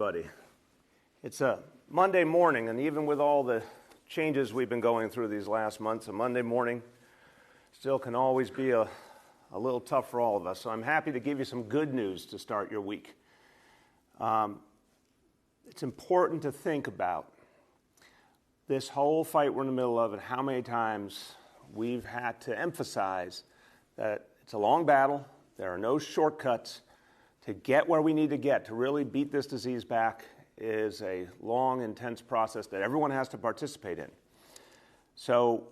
Buddy, it's a Monday morning, and even with all the changes we've been going through these last months, a Monday morning still can always be a little tough for all of us. So I'm happy to give you some good news to start your week. It's important to think about this whole fight we're in the middle of and how many times we've had to emphasize that it's a long battle, there are no shortcuts. To get where we need to get, to really beat this disease back, is a long, intense process that everyone has to participate in. So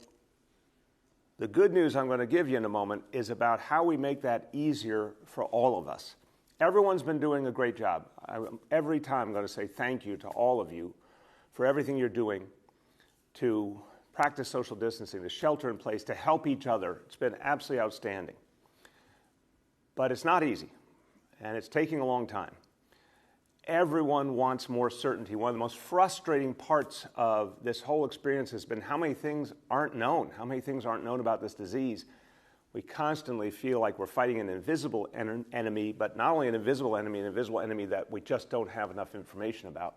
the good news I'm going to give you in a moment is about how we make that easier for all of us. Everyone's been doing a great job. Every time I'm going to say thank you to all of you for everything you're doing to practice social distancing, to shelter in place, to help each other. It's been absolutely outstanding. But it's not easy. And it's taking a long time. Everyone wants more certainty. One of the most frustrating parts of this whole experience has been how many things aren't known, about this disease. We constantly feel like we're fighting an invisible enemy, but not only an invisible enemy that we just don't have enough information about.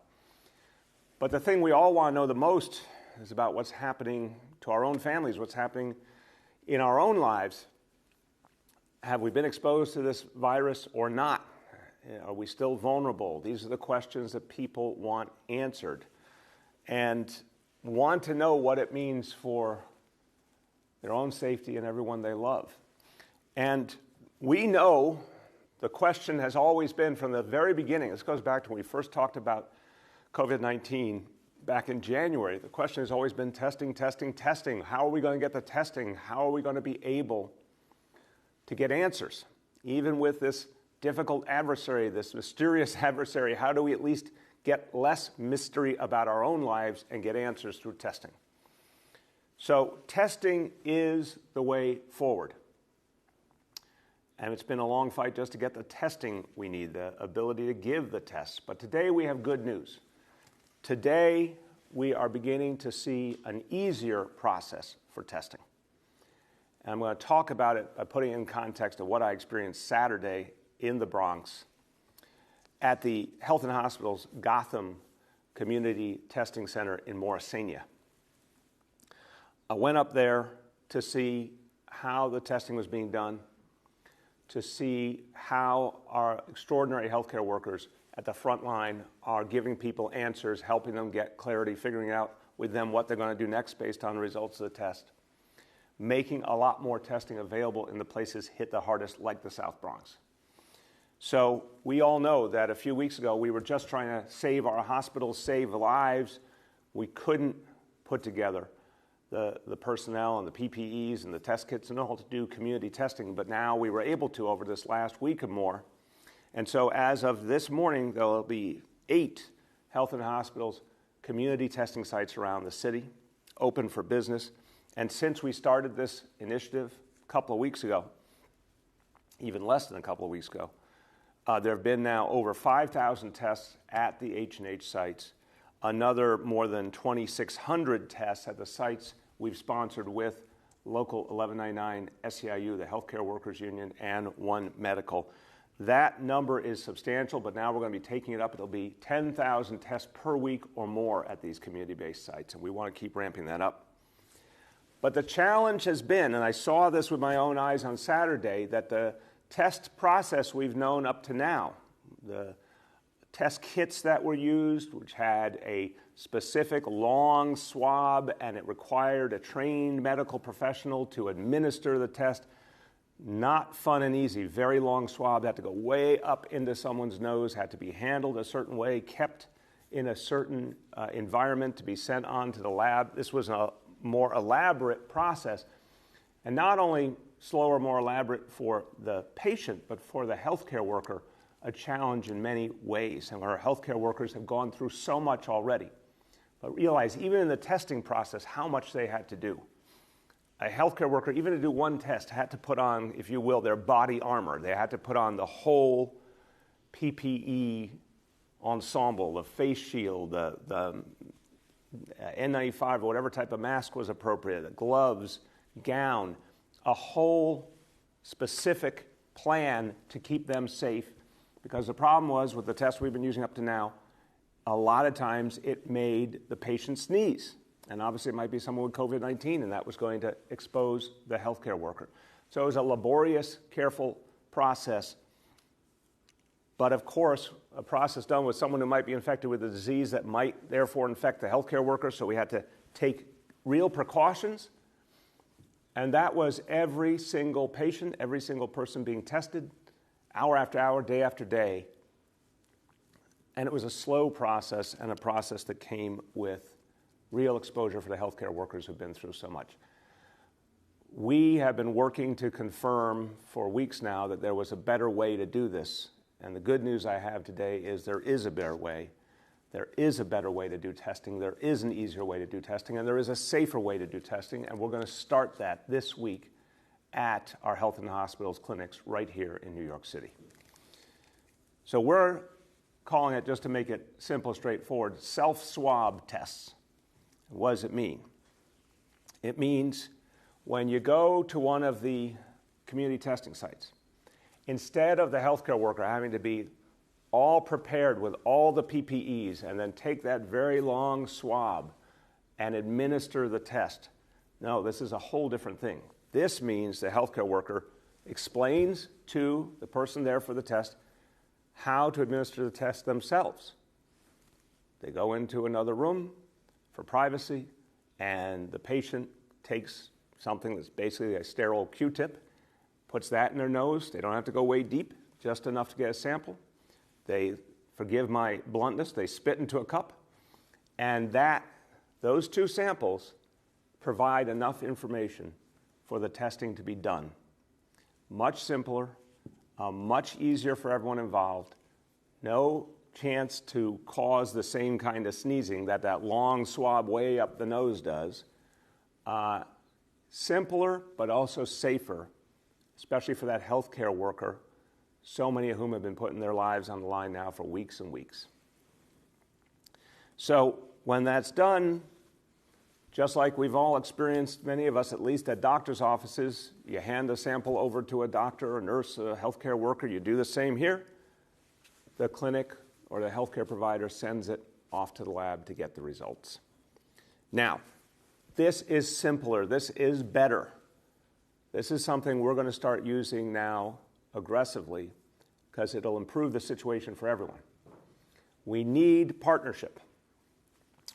But the thing we all want to know the most is about what's happening to our own families, what's happening in our own lives. Have we been exposed to this virus or not? Are we still vulnerable? These are the questions that people want answered and want to know what it means for their own safety and everyone they love. And we know the question has always been from the very beginning. This goes back to when we first talked about COVID-19 back in January. The question has always been testing. How are we going to get the testing? How are we going to be able to get answers? Even with this difficult adversary, this mysterious adversary, how do we at least get less mystery about our own lives and get answers through testing? So testing is the way forward. And it's been a long fight just to get the testing we need, the ability to give the tests. But today we have good news. Today we are beginning to see an easier process for testing. And I'm going to talk about it by putting it in context of what I experienced Saturday in the Bronx at the Health and Hospitals Gotham Community Testing Center in Morrisania. I went up there to see how the testing was being done, to see how our extraordinary healthcare workers at the front line are giving people answers, helping them get clarity, figuring out with them what they're going to do next based on the results of the test, making a lot more testing available in the places hit the hardest, like the South Bronx. So we all know that a few weeks ago, we were just trying to save our hospitals, save lives. We couldn't put together the personnel and the PPEs and the test kits and all to do community testing, but now we were able to over this last week or more. And so as of this morning, there will be 8 health and hospitals community testing sites around the city, open for business. And since we started this initiative a couple of weeks ago, even less than a couple of weeks ago, there have been now over 5,000 tests at the H&H sites, another more than 2,600 tests at the sites we've sponsored with Local 1199 SEIU, the Healthcare Workers Union, and One Medical. That number is substantial, but now we're going to be taking it up. It'll be 10,000 tests per week or more at these community-based sites, and we want to keep ramping that up. But the challenge has been, and I saw this with my own eyes on Saturday, that the test process we've known up to now, the test kits that were used, which had a specific long swab and it required a trained medical professional to administer the test, not fun and easy. Very long swab, had to go way up into someone's nose, had to be handled a certain way, kept in a certain environment to be sent on to the lab. This was a more elaborate process, and not only slower, more elaborate for the patient, but for the healthcare worker, a challenge in many ways. And our healthcare workers have gone through so much already. But realize, even in the testing process, how much they had to do. A healthcare worker, even to do one test, had to put on, if you will, their body armor. They had to put on the whole PPE ensemble, the face shield, the N95, or whatever type of mask was appropriate, the gloves, gown, a whole specific plan to keep them safe, because the problem was with the tests we've been using up to now, a lot of times it made the patient sneeze. And obviously it might be someone with COVID-19, and that was going to expose the healthcare worker. So it was a laborious, careful process. But of course, a process done with someone who might be infected with a disease that might therefore infect the healthcare worker, so we had to take real precautions. And that was every single patient, every single person being tested, hour after hour, day after day. And it was a slow process, and a process that came with real exposure for the healthcare workers who've been through so much. We have been working to confirm for weeks now that there was a better way to do this. And the good news I have today is there is a better way. There is a better way to do testing. There is an easier way to do testing. And there is a safer way to do testing. And we're going to start that this week at our Health and Hospitals clinics right here in New York City. So we're calling it, just to make it simple, straightforward, self-swab tests. What does it mean? It means when you go to one of the community testing sites, instead of the healthcare worker having to be all prepared with all the PPEs and then take that very long swab and administer the test, no, this is a whole different thing. This means the healthcare worker explains to the person there for the test how to administer the test themselves. They go into another room for privacy, and the patient takes something that's basically a sterile Q-tip, puts that in their nose. They don't have to go way deep, just enough to get a sample. They, forgive my bluntness, they spit into a cup, and those two samples provide enough information for the testing to be done. Much simpler, much easier for everyone involved. No chance to cause the same kind of sneezing that long swab way up the nose does. Simpler, but also safer, especially for that healthcare worker, so many of whom have been putting their lives on the line now for weeks and weeks. So when that's done, just like we've all experienced, many of us at least at doctor's offices, you hand a sample over to a doctor, a nurse, a healthcare worker, you do the same here. The clinic or the healthcare provider sends it off to the lab to get the results. Now, this is simpler, this is better. This is something we're going to start using now aggressively because it'll improve the situation for everyone. We need partnership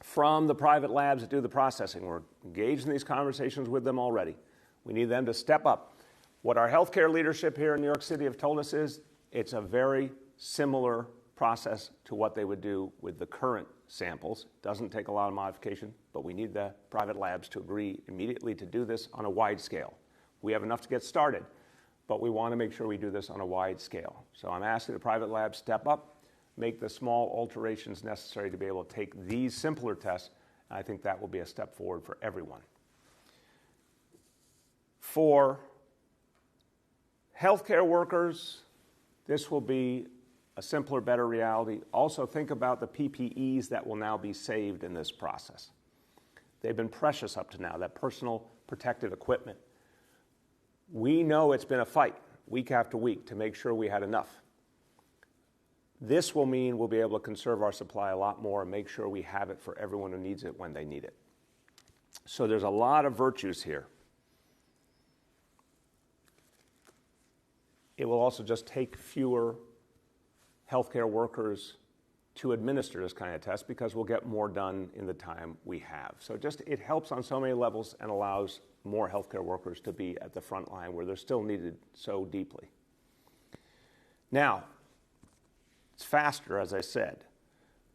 from the private labs that do the processing. We're engaged in these conversations with them already. We need them to step up. What our healthcare leadership here in New York City have told us is it's a very similar process to what they would do with the current samples. Doesn't take a lot of modification, but we need the private labs to agree immediately to do this on a wide scale. We have enough to get started, but we want to make sure we do this on a wide scale. So I'm asking the private labs step up, make the small alterations necessary to be able to take these simpler tests. I think that will be a step forward for everyone. For healthcare workers, this will be a simpler, better reality. Also, think about the PPEs that will now be saved in this process. They've been precious up to now, that personal protective equipment. We know it's been a fight week after week to make sure we had enough. This will mean we'll be able to conserve our supply a lot more and make sure we have it for everyone who needs it when they need it. So there's a lot of virtues here. It will also just take fewer healthcare workers to administer this kind of test because we'll get more done in the time we have. So it helps on so many levels and allows more healthcare workers to be at the front line where they're still needed so deeply. Now, it's faster, as I said.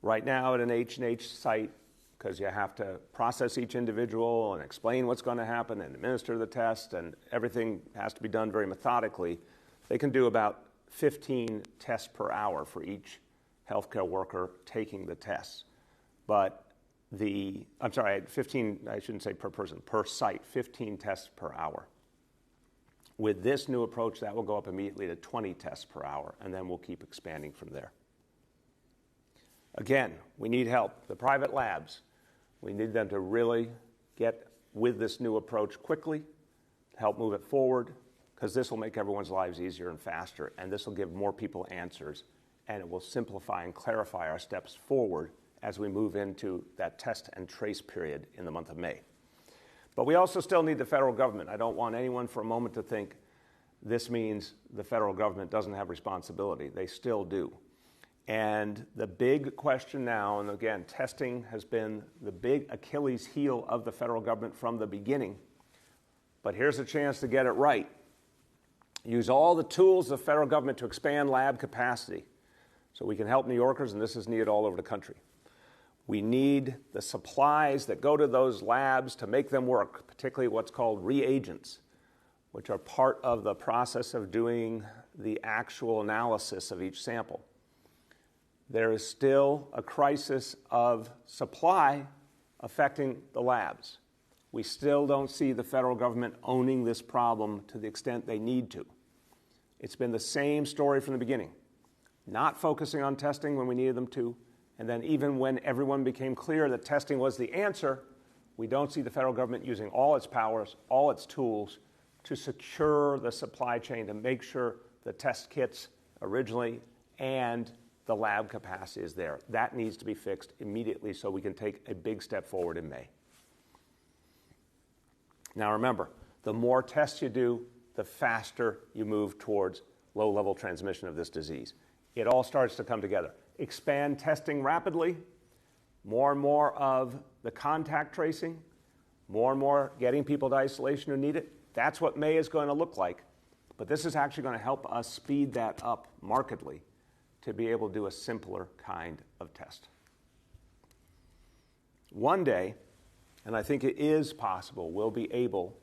Right now at an H&H site, because you have to process each individual and explain what's going to happen and administer the test, and everything has to be done very methodically, they can do about 15 tests per hour for each healthcare worker taking the tests. But 15, I shouldn't say per person, per site, 15 tests per hour. With this new approach, that will go up immediately to 20 tests per hour, and then we'll keep expanding from there. Again, we need help. The private labs, we need them to really get with this new approach quickly, to help move it forward, because this will make everyone's lives easier and faster, and this will give more people answers, and it will simplify and clarify our steps forward as we move into that test and trace period in the month of May. But we also still need the federal government. I don't want anyone for a moment to think this means the federal government doesn't have responsibility. They still do. And the big question now, and again, testing has been the big Achilles heel of the federal government from the beginning. But here's a chance to get it right. Use all the tools of the federal government to expand lab capacity so we can help New Yorkers, and this is needed all over the country. We need the supplies that go to those labs to make them work, particularly what's called reagents, which are part of the process of doing the actual analysis of each sample. There is still a crisis of supply affecting the labs. We still don't see the federal government owning this problem to the extent they need to. It's been the same story from the beginning. Not focusing on testing when we needed them to, and then even when everyone became clear that testing was the answer, we don't see the federal government using all its powers, all its tools to secure the supply chain, to make sure the test kits originally and the lab capacity is there. That needs to be fixed immediately so we can take a big step forward in May. Now remember, the more tests you do, the faster you move towards low-level transmission of this disease. It all starts to come together. Expand testing rapidly, more and more of the contact tracing, more and more getting people to isolation who need it. That's what May is going to look like. But this is actually going to help us speed that up markedly to be able to do a simpler kind of test. One day, and I think it is possible, we'll be able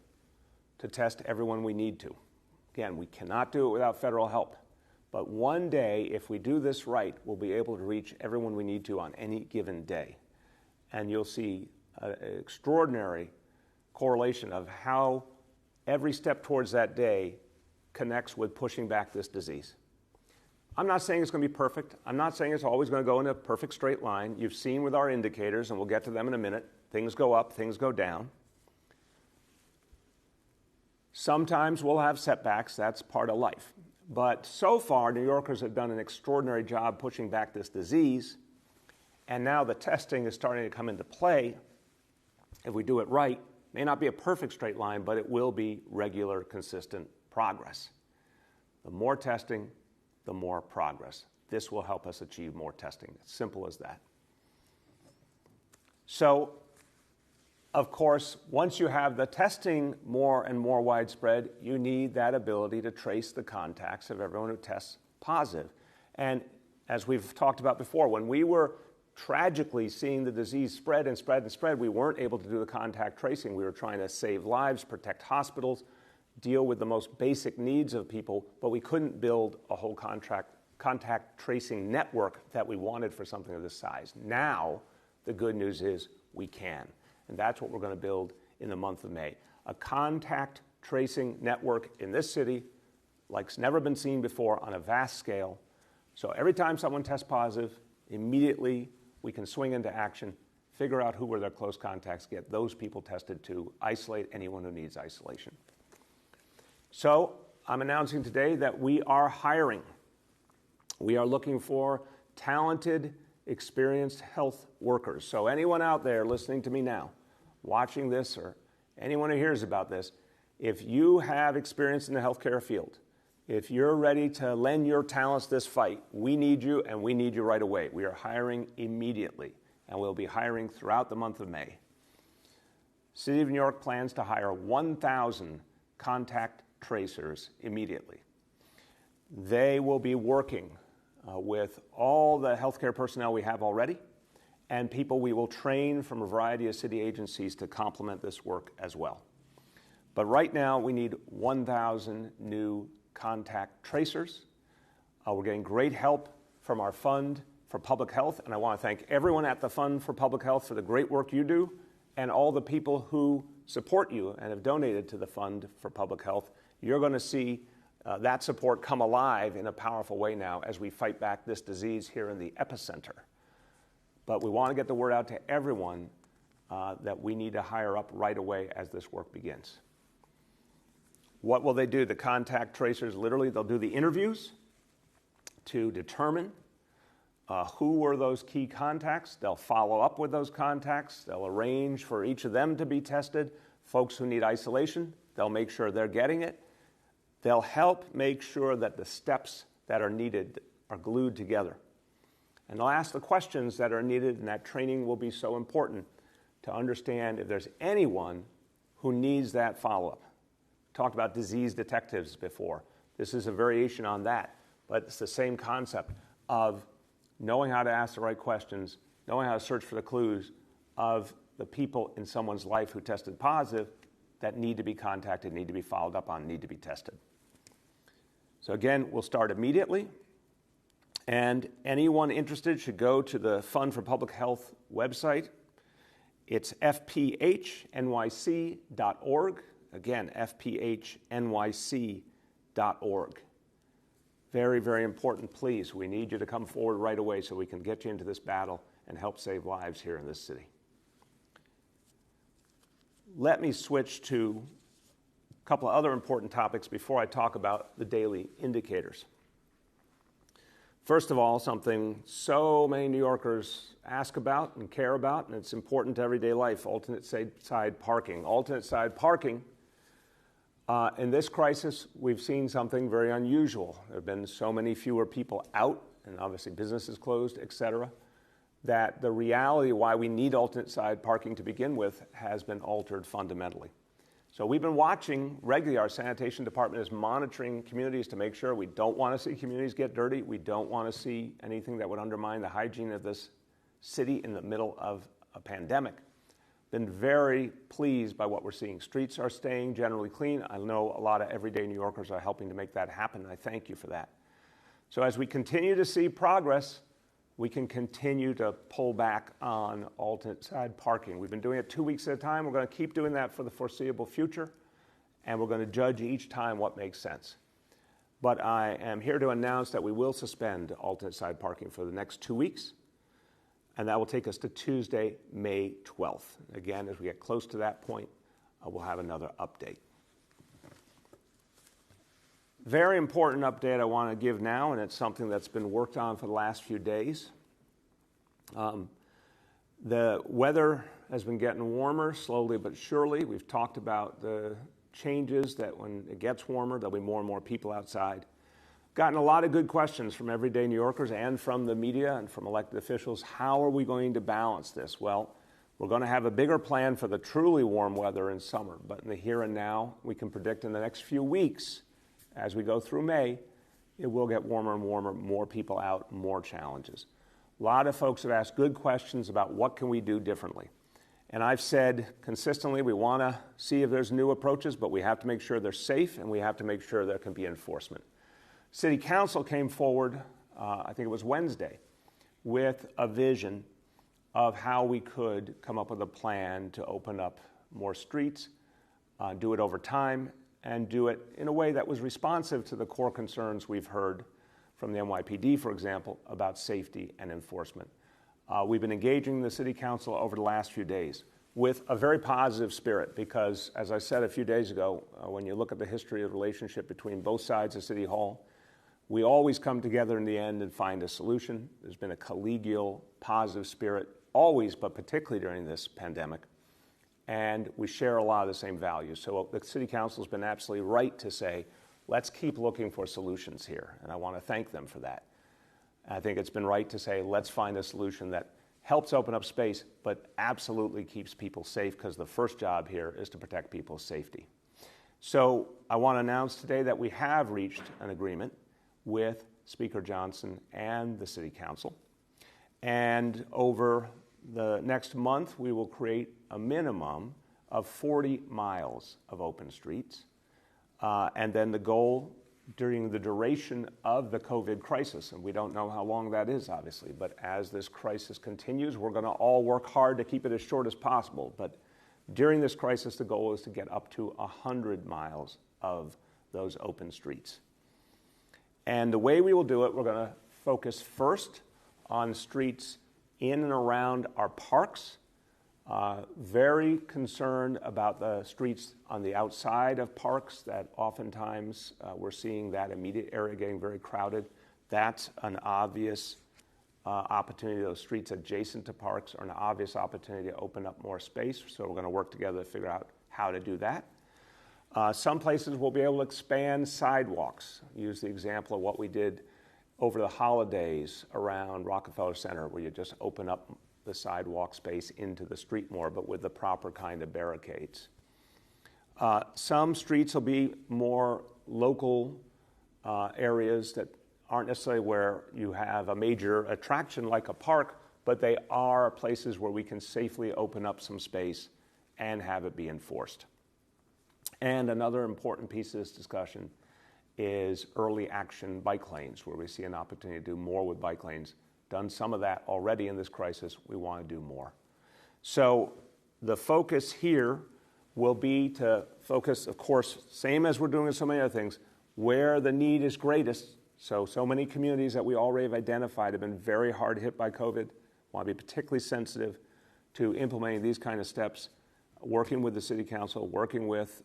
to test everyone we need to. Again, we cannot do it without federal help. But one day, if we do this right, we'll be able to reach everyone we need to on any given day. And you'll see an extraordinary correlation of how every step towards that day connects with pushing back this disease. I'm not saying it's going to be perfect. I'm not saying it's always going to go in a perfect straight line. You've seen with our indicators, and we'll get to them in a minute, things go up, things go down. Sometimes we'll have setbacks. That's part of life. But so far, New Yorkers have done an extraordinary job pushing back this disease, and now the testing is starting to come into play. If we do it right, it may not be a perfect straight line, but it will be regular, consistent progress. The more testing, the more progress. This will help us achieve more testing. It's simple as that. So, of course, once you have the testing more and more widespread, you need that ability to trace the contacts of everyone who tests positive. And as we've talked about before, when we were tragically seeing the disease spread and spread and spread, we weren't able to do the contact tracing. We were trying to save lives, protect hospitals, deal with the most basic needs of people, but we couldn't build a whole contact tracing network that we wanted for something of this size. Now, the good news is we can. And that's what we're going to build in the month of May. A contact tracing network in this city like's never been seen before on a vast scale. So every time someone tests positive, immediately we can swing into action, figure out who were their close contacts, get those people tested to isolate anyone who needs isolation. So I'm announcing today that we are hiring. We are looking for talented, experienced health workers. So anyone out there listening to me now, watching this, or anyone who hears about this, if you have experience in the healthcare field, if you're ready to lend your talents to this fight, we need you, and we need you right away. We are hiring immediately, and we'll be hiring throughout the month of May. City of New York plans to hire 1,000 contact tracers immediately. They will be working with all the healthcare personnel we have already, and people we will train from a variety of city agencies to complement this work as well. But right now, we need 1,000 new contact tracers. We're getting great help from our Fund for Public Health, and I want to thank everyone at the Fund for Public Health for the great work you do, and all the people who support you and have donated to the Fund for Public Health. You're going to see that support come alive in a powerful way now as we fight back this disease here in the epicenter. But we want to get the word out to everyone that we need to hire up right away as this work begins. What will they do? The contact tracers, literally, they'll do the interviews to determine who were those key contacts. They'll follow up with those contacts. They'll arrange for each of them to be tested. Folks who need isolation, they'll make sure they're getting it. They'll help make sure that the steps that are needed are glued together. And they'll ask the questions that are needed, and that training will be so important to understand if there's anyone who needs that follow-up. Talked about disease detectives before. This is a variation on that, but it's the same concept of knowing how to ask the right questions, knowing how to search for the clues of the people in someone's life who tested positive that need to be contacted, need to be followed up on, need to be tested. So again, we'll start immediately, and anyone interested should go to the Fund for Public Health website. It's fphnyc.org. Again, fphnyc.org. Very, very important. Please, we need you to come forward right away so we can get you into this battle and help save lives here in this city. Let me switch to a couple of other important topics before I talk about the daily indicators. First of all, something so many New Yorkers ask about and care about, and it's important to everyday life, alternate side parking. Alternate side parking, in this crisis, we've seen something very unusual. There have been so many fewer people out, and obviously businesses closed, et cetera, that the reality why we need alternate side parking to begin with has been altered fundamentally. So we've been watching regularly. Our sanitation department is monitoring communities to make sure we don't want to see communities get dirty. We don't want to see anything that would undermine the hygiene of this city in the middle of a pandemic. Been very pleased by what we're seeing. Streets are staying generally clean. I know a lot of everyday New Yorkers are helping to make that happen, and I thank you for that. So as we continue to see progress, we can continue to pull back on alternate side parking. We've been doing it 2 weeks at a time. We're going to keep doing that for the foreseeable future, and we're going to judge each time what makes sense. But I am here to announce that we will suspend alternate side parking for the next 2 weeks, and that will take us to Tuesday, May 12th. Again, as we get close to that point, we'll have another update. Very important update I want to give now, and it's something that's been worked on for the last few days. The weather has been getting warmer slowly but surely. We've talked about the changes that when it gets warmer, there'll be more and more people outside. Gotten a lot of good questions from everyday New Yorkers and from the media and from elected officials. How are we going to balance this? Well, we're going to have a bigger plan for the truly warm weather in summer, but in the here and now, we can predict in the next few weeks, as we go through May, it will get warmer and warmer, more people out, more challenges. A lot of folks have asked good questions about what can we do differently. And I've said consistently we want to see if there's new approaches, but we have to make sure they're safe and we have to make sure there can be enforcement. City Council came forward, I think it was Wednesday, with a vision of how we could come up with a plan to open up more streets, do it over time, and do it in a way that was responsive to the core concerns we've heard from the NYPD, for example, about safety and enforcement. We've been engaging the City Council over the last few days with a very positive spirit because, as I said a few days ago, when you look at the history of the relationship between both sides of City Hall, we always come together in the end and find a solution. There's been a collegial, positive spirit, always, but particularly during this pandemic. And we share a lot of the same values. So the City Council has been absolutely right to say, let's keep looking for solutions here. And I want to thank them for that. I think it's been right to say, let's find a solution that helps open up space, but absolutely keeps people safe, because the first job here is to protect people's safety. So I want to announce today that we have reached an agreement with Speaker Johnson and the City Council. And over the next month, we will create a minimum of 40 miles of open streets. And then the goal during the duration of the COVID crisis, and we don't know how long that is, obviously, but as this crisis continues, we're going to all work hard to keep it as short as possible. But during this crisis, the goal is to get up to 100 miles of those open streets. And the way we will do it, we're going to focus first on streets in and around our parks. Very concerned about the streets on the outside of parks that oftentimes we're seeing that immediate area getting very crowded. That's an obvious opportunity. Those streets adjacent to parks are an obvious opportunity to open up more space, so we're going to work together to figure out how to do that. Some places we'll be able to expand sidewalks. Use the example of what we did over the holidays around Rockefeller Center, where you just open up the sidewalk space into the street more, but with the proper kind of barricades. Some streets will be more local areas that aren't necessarily where you have a major attraction like a park, but they are places where we can safely open up some space and have it be enforced. And another important piece of this discussion is early action bike lanes, where we see an opportunity to do more with bike lanes. Done some of that already in this crisis. We want to do more. So the focus here will be to focus, of course, same as we're doing with so many other things, where the need is greatest. So many communities that we already have identified have been very hard hit by COVID. Want to be particularly sensitive to implementing these kind of steps, working with the City Council, working with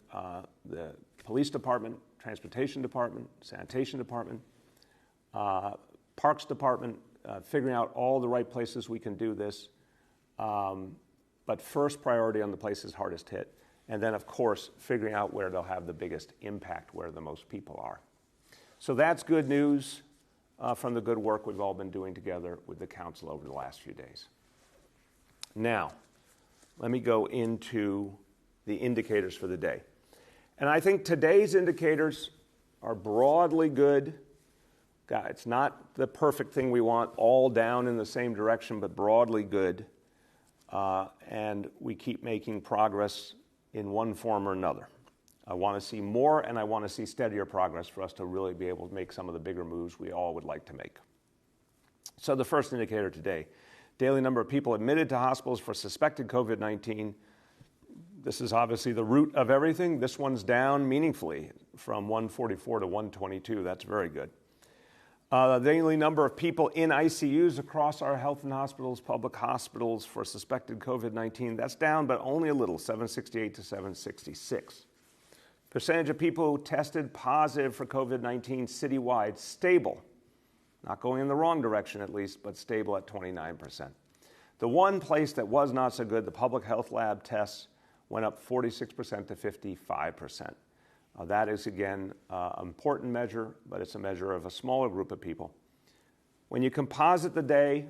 the Police Department, Transportation Department, Sanitation Department, Parks Department, figuring out all the right places we can do this. But first priority on the places hardest hit. And then, of course, figuring out where they'll have the biggest impact, where the most people are. So that's good news from the good work we've all been doing together with the Council over the last few days. Now, let me go into the indicators for the day. And I think today's indicators are broadly good. It's not the perfect thing we want, all down in the same direction, but broadly good. And we keep making progress in one form or another. I want to see more, and I want to see steadier progress for us to really be able to make some of the bigger moves we all would like to make. So the first indicator today, daily number of people admitted to hospitals for suspected COVID-19. This is obviously the root of everything. This one's down meaningfully from 144 to 122. That's very good. The daily number of people in ICUs across our health and hospitals, public hospitals for suspected COVID-19, that's down, but only a little, 768 to 766. Percentage of people who tested positive for COVID-19 citywide, stable. Not going in the wrong direction at least, but stable at 29%. The one place that was not so good, the public health lab tests, went up 46% to 55%. That is, again, an important measure, but it's a measure of a smaller group of people. When you composite the day,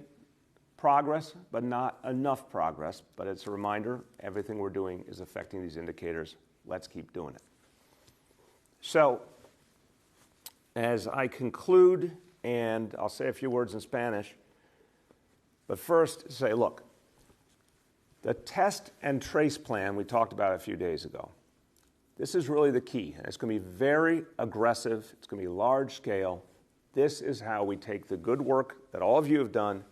progress, but not enough progress, but it's a reminder, everything we're doing is affecting these indicators. Let's keep doing it. So, as I conclude, and I'll say a few words in Spanish, but first say, look, the test and trace plan we talked about a few days ago, this is really the key. It's going to be very aggressive. It's going to be large scale. This is how we take the good work that all of you have done,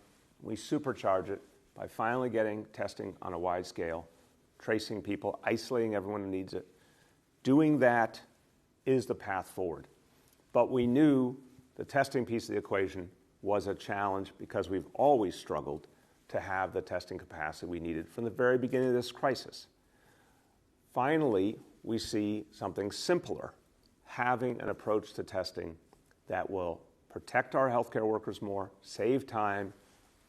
we supercharge it by finally getting testing on a wide scale, tracing people, isolating everyone who needs it. Doing that is the path forward. But we knew the testing piece of the equation was a challenge because we've always struggled to have the testing capacity we needed from the very beginning of this crisis. Finally, we see something simpler, having an approach to testing that will protect our healthcare workers more, save time,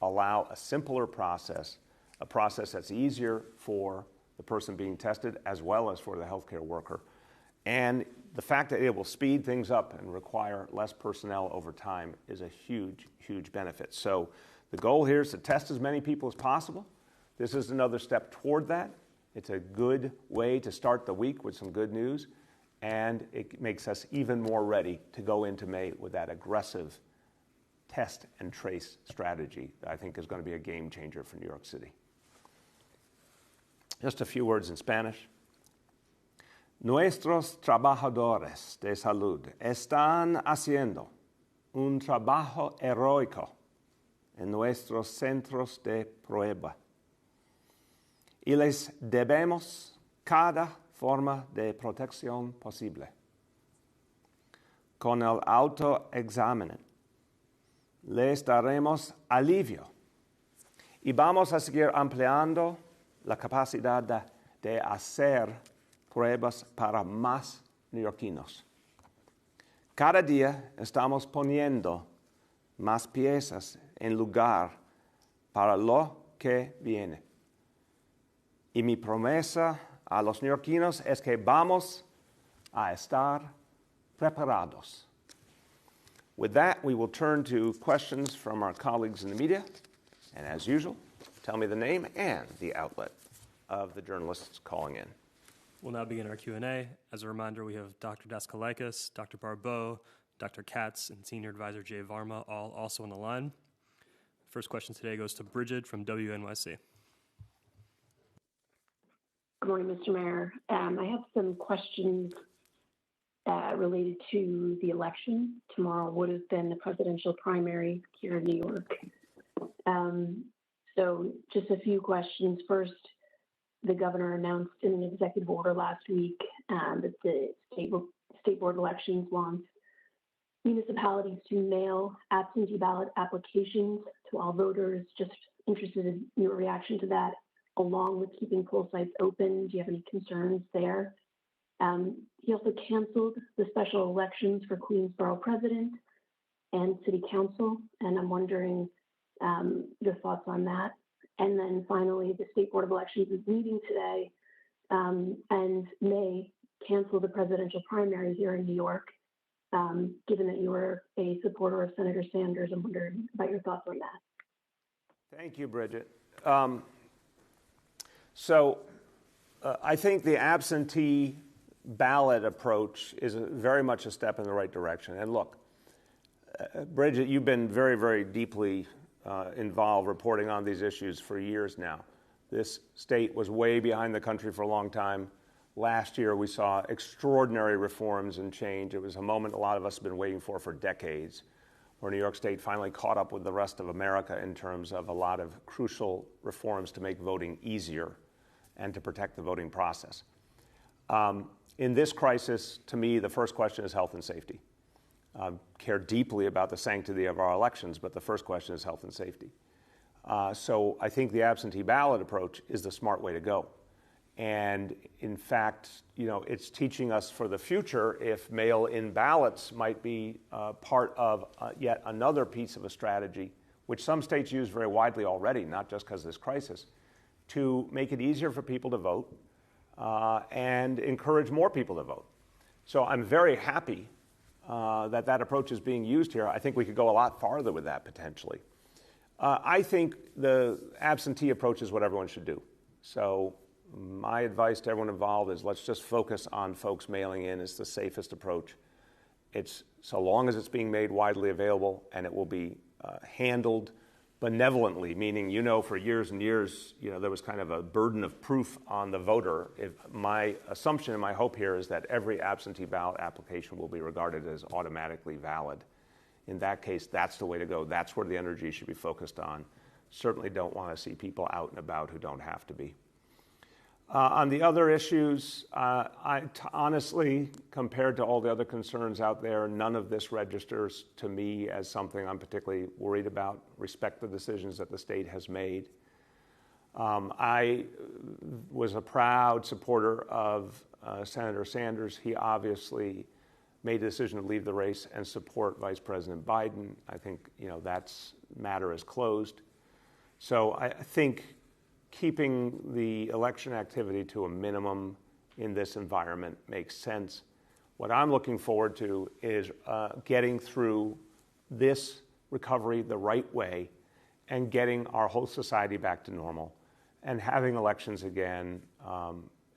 allow a simpler process, a process that's easier for the person being tested as well as for the healthcare worker. And the fact that it will speed things up and require less personnel over time is a huge, huge benefit. So the goal here is to test as many people as possible. This is another step toward that. It's a good way to start the week with some good news, and it makes us even more ready to go into May with that aggressive test and trace strategy that I think is going to be a game changer for New York City. Just a few words in Spanish. Nuestros trabajadores de salud están haciendo un trabajo heroico en nuestros centros de prueba y les debemos cada forma de protección posible. Con el autoexamen les daremos alivio y vamos a seguir ampliando la capacidad de hacer pruebas para más neoyorquinos. Cada día estamos poniendo más piezas en lugar para lo que viene. Y mi promesa a los neoyorquinos es que vamos a estar preparados. With that, we will turn to questions from our colleagues in the media. And as usual, tell me the name and the outlet of the journalists calling in. We'll now begin our Q&A. As a reminder, we have Dr. Daskalakis, Dr. Barbeau, Dr. Katz, and Senior Advisor Jay Varma, all also on the line. First question today goes to Bridget from WNYC. Good morning, Mr. Mayor. I have some questions related to the election. Tomorrow would have been the presidential primary here in New York. So just a few questions. First, the governor announced in an executive order last week that the state board elections wants municipalities to mail absentee ballot applications to all voters. Just interested in your reaction to that, along with keeping poll sites open. Do you have any concerns there? He also canceled the special elections for Queensborough president and city council, and I'm wondering your thoughts on that. And then finally, the State Board of Elections is meeting today and may cancel the presidential primary here in New York. Given that you were a supporter of Senator Sanders, I'm wondering about your thoughts on that. Thank you, Bridget. I think the absentee ballot approach is very much a step in the right direction. And look, Bridget, you've been very, very deeply involved reporting on these issues for years now. This state was way behind the country for a long time. Last year, we saw extraordinary reforms and change. It was a moment a lot of us have been waiting for decades, where New York State finally caught up with the rest of America in terms of a lot of crucial reforms to make voting easier and to protect the voting process. In this crisis, to me, the first question is health and safety. Care deeply about the sanctity of our elections, but the first question is health and safety. So I think the absentee ballot approach is the smart way to go. And in fact, it's teaching us for the future if mail-in ballots might be part of yet another piece of a strategy, which some states use very widely already, not just because of this crisis, to make it easier for people to vote and encourage more people to vote. So I'm very happy that approach is being used here. I think we could go a lot farther with that potentially. I think the absentee approach is what everyone should do. So my advice to everyone involved is let's just focus on folks mailing in. It's the safest approach. It's so long as it's being made widely available and it will be handled benevolently, meaning, for years and years, there was kind of a burden of proof on the voter. My assumption and my hope here is that every absentee ballot application will be regarded as automatically valid. In that case, that's the way to go. That's where the energy should be focused on. Certainly don't want to see people out and about who don't have to be. On the other issues, honestly, compared to all the other concerns out there, none of this registers to me as something I'm particularly worried about. Respect the decisions that the state has made. I was a proud supporter of Senator Sanders. He obviously made the decision to leave the race and support Vice President Biden. I think, that matter is closed. So I think keeping the election activity to a minimum in this environment makes sense. What I'm looking forward to is getting through this recovery the right way and getting our whole society back to normal and having elections again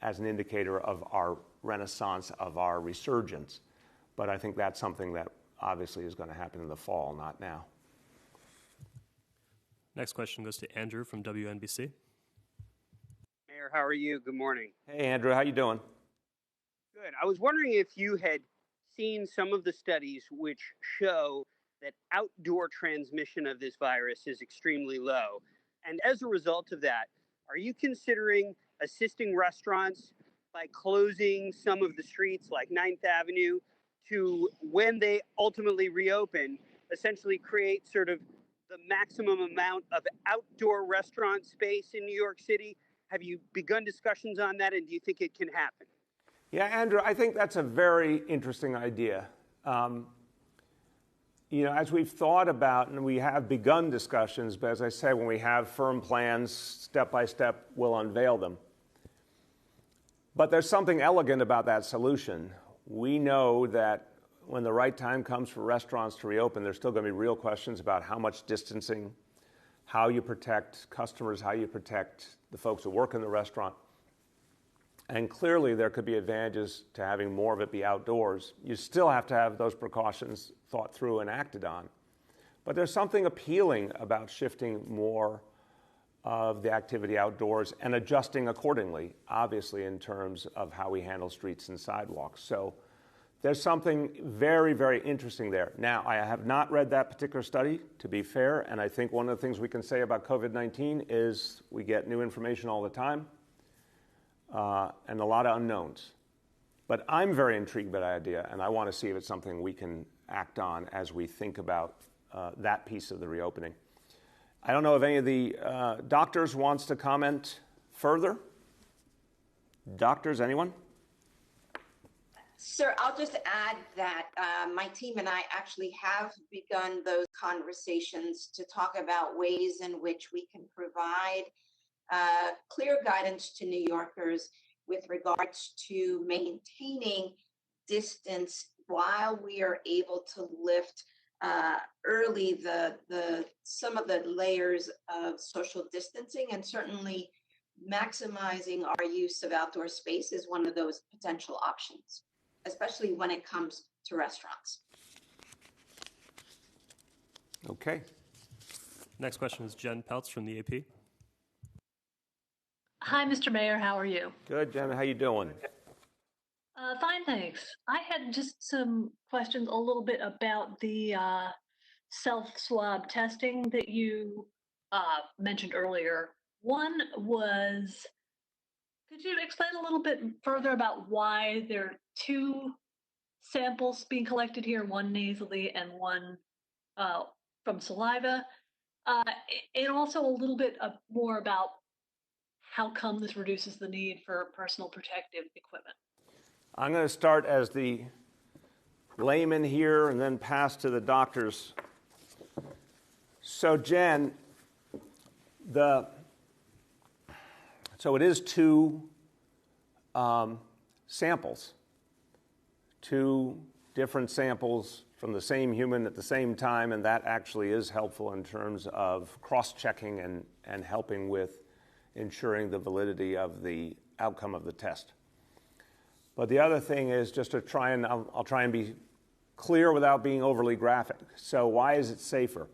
as an indicator of our renaissance, of our resurgence. But I think that's something that obviously is going to happen in the fall, not now. Next question goes to Andrew from WNBC. Mayor, how are you? Good morning. Hey, Andrew, how you doing? Good. I was wondering if you had seen some of the studies which show that outdoor transmission of this virus is extremely low. And as a result of that, are you considering assisting restaurants by closing some of the streets like 9th Avenue to, when they ultimately reopen, essentially create sort of the maximum amount of outdoor restaurant space in New York City? Have you begun discussions on that, and do you think it can happen? Yeah, Andrew, I think that's a very interesting idea. As we've thought about, and we have begun discussions, but as I say, when we have firm plans, step by step, we'll unveil them. But there's something elegant about that solution. We know that when the right time comes for restaurants to reopen, there's still going to be real questions about how much distancing, how you protect customers, how you protect the folks who work in the restaurant. And clearly there could be advantages to having more of it be outdoors. You still have to have those precautions thought through and acted on. But there's something appealing about shifting more of the activity outdoors and adjusting accordingly, obviously, in terms of how we handle streets and sidewalks. So there's something very, very interesting there. Now, I have not read that particular study, to be fair, and I think one of the things we can say about COVID-19 is we get new information all the time and a lot of unknowns. But I'm very intrigued by that idea, and I want to see if it's something we can act on as we think about that piece of the reopening. I don't know if any of the doctors wants to comment further. Doctors, anyone? Sir, I'll just add that my team and I actually have begun those conversations to talk about ways in which we can provide clear guidance to New Yorkers with regards to maintaining distance while we are able to lift early some of the layers of social distancing, and certainly maximizing our use of outdoor space is one of those potential options, especially when it comes to restaurants. Okay. Next question is Jen Peltz from the AP. Hi, Mr. Mayor. How are you? Good, Jen. How you doing? Fine, thanks. I had just some questions a little bit about the self-swab testing that you mentioned earlier. One was, could you explain a little bit further about why there are two samples being collected here, one nasally and one from saliva? And also a little bit more about how come this reduces the need for personal protective equipment. I'm going to start as the layman here and then pass to the doctors. So, Jen, so it is two samples, two different samples from the same human at the same time, and that actually is helpful in terms of cross-checking and helping with ensuring the validity of the outcome of the test. But the other thing is just to try and, I'll try and be clear without being overly graphic. So why is it safer?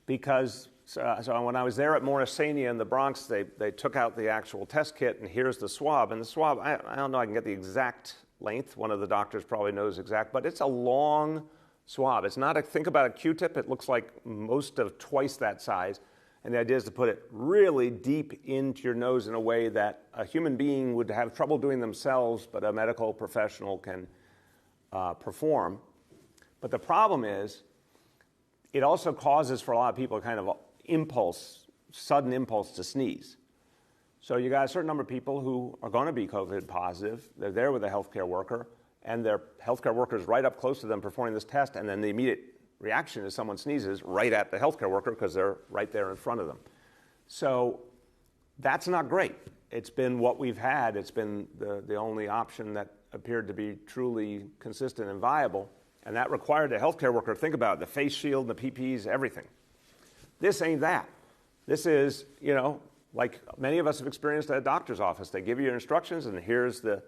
Because so when I was there at Morrisania in the Bronx, they took out the actual test kit, and here's the swab. And the swab, I don't know, I can get the exact length. One of the doctors probably knows exact, but it's a long swab. It's not think about a Q-tip. It looks like most of twice that size. And the idea is to put it really deep into your nose in a way that a human being would have trouble doing themselves, but a medical professional can perform. But the problem is, it also causes for a lot of people kind of sudden impulse to sneeze. So you got a certain number of people who are going to be COVID positive. They're there with a healthcare worker, and their healthcare worker is right up close to them performing this test, and then the immediate reaction is someone sneezes right at the healthcare worker because they're right there in front of them. So that's not great. It's been what we've had. It's been the only option that appeared to be truly consistent and viable, and that required the healthcare worker to think about it, the face shield, the PPEs, everything. This ain't that. This is, like many of us have experienced at a doctor's office. They give you your instructions, and here's the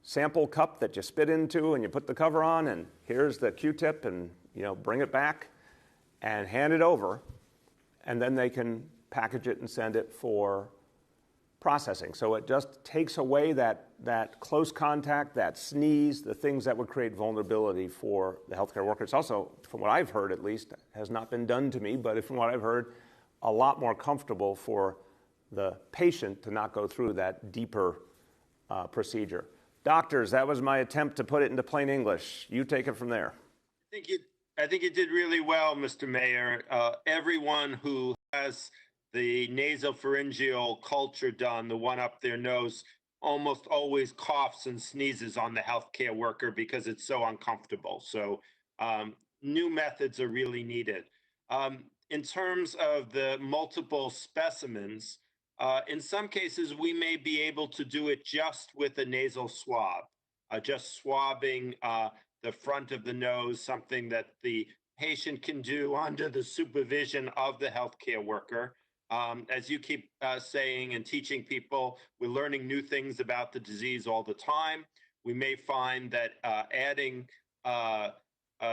sample cup that you spit into and you put the cover on, and here's the Q-tip, and bring it back and hand it over, and then they can package it and send it for processing. So it just takes away that close contact, that sneeze, the things that would create vulnerability for the healthcare worker. It's also, from what I've heard at least, has not been done to me, but from what I've heard, a lot more comfortable for the patient to not go through that deeper procedure. Doctors, that was my attempt to put it into plain English. You take it from there. I think you did really well, Mr. Mayor. Everyone who has the nasopharyngeal culture done, the one up their nose, almost always coughs and sneezes on the healthcare worker because it's so uncomfortable. So new methods are really needed. In terms of the multiple specimens, in some cases, we may be able to do it just with a nasal swab, just swabbing the front of the nose, something that the patient can do under the supervision of the healthcare worker. As you keep saying and teaching people, we're learning new things about the disease all the time. We may find that adding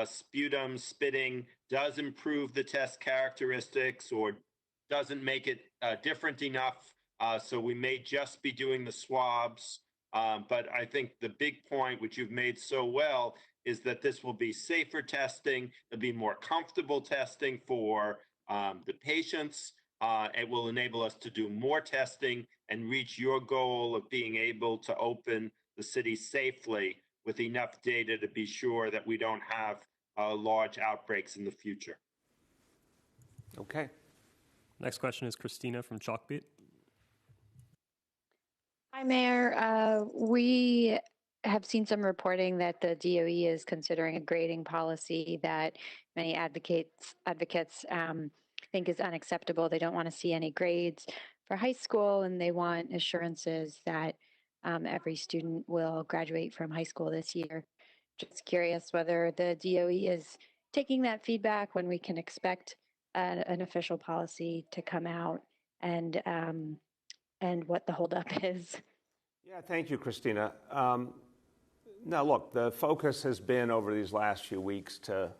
sputum, spitting, does improve the test characteristics or doesn't make it different enough. So we may just be doing the swabs. But I think the big point, which you've made so well, is that this will be safer testing. It'll be more comfortable testing for the patients. It will enable us to do more testing and reach your goal of being able to open the city safely with enough data to be sure that we don't have large outbreaks in the future. Okay. Next question is Christina from Chalkbeat. Hi, Mayor. We have seen some reporting that the DOE is considering a grading policy that many advocates think is unacceptable. They don't want to see any grades for high school, and they want assurances that every student will graduate from high school this year. Just curious whether the DOE is taking that feedback, when we can expect an official policy to come out, and what the holdup is. Yeah, thank you, Christina. Now, look, the focus has been over these last few weeks to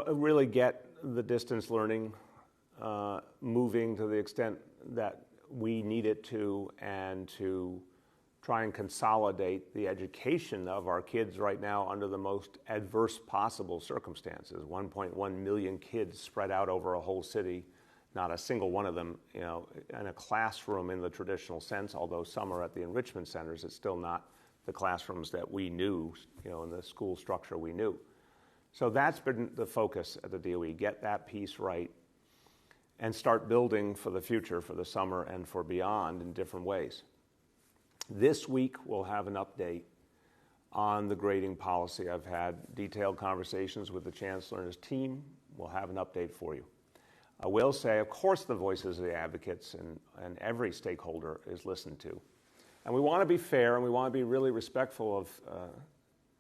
really get the distance learning moving to the extent that we need it to, and to try and consolidate the education of our kids right now under the most adverse possible circumstances. 1.1 million kids spread out over a whole city, not a single one of them, in a classroom in the traditional sense, although some are at the enrichment centers. It's still not the classrooms that we knew, in the school structure we knew. So that's been the focus at the DOE, get that piece right and start building for the future, for the summer and for beyond in different ways. This week, we'll have an update on the grading policy. I've had detailed conversations with the Chancellor and his team. We'll have an update for you. I will say, of course, the voices of the advocates and every stakeholder is listened to. And we want to be fair, and we want to be really respectful of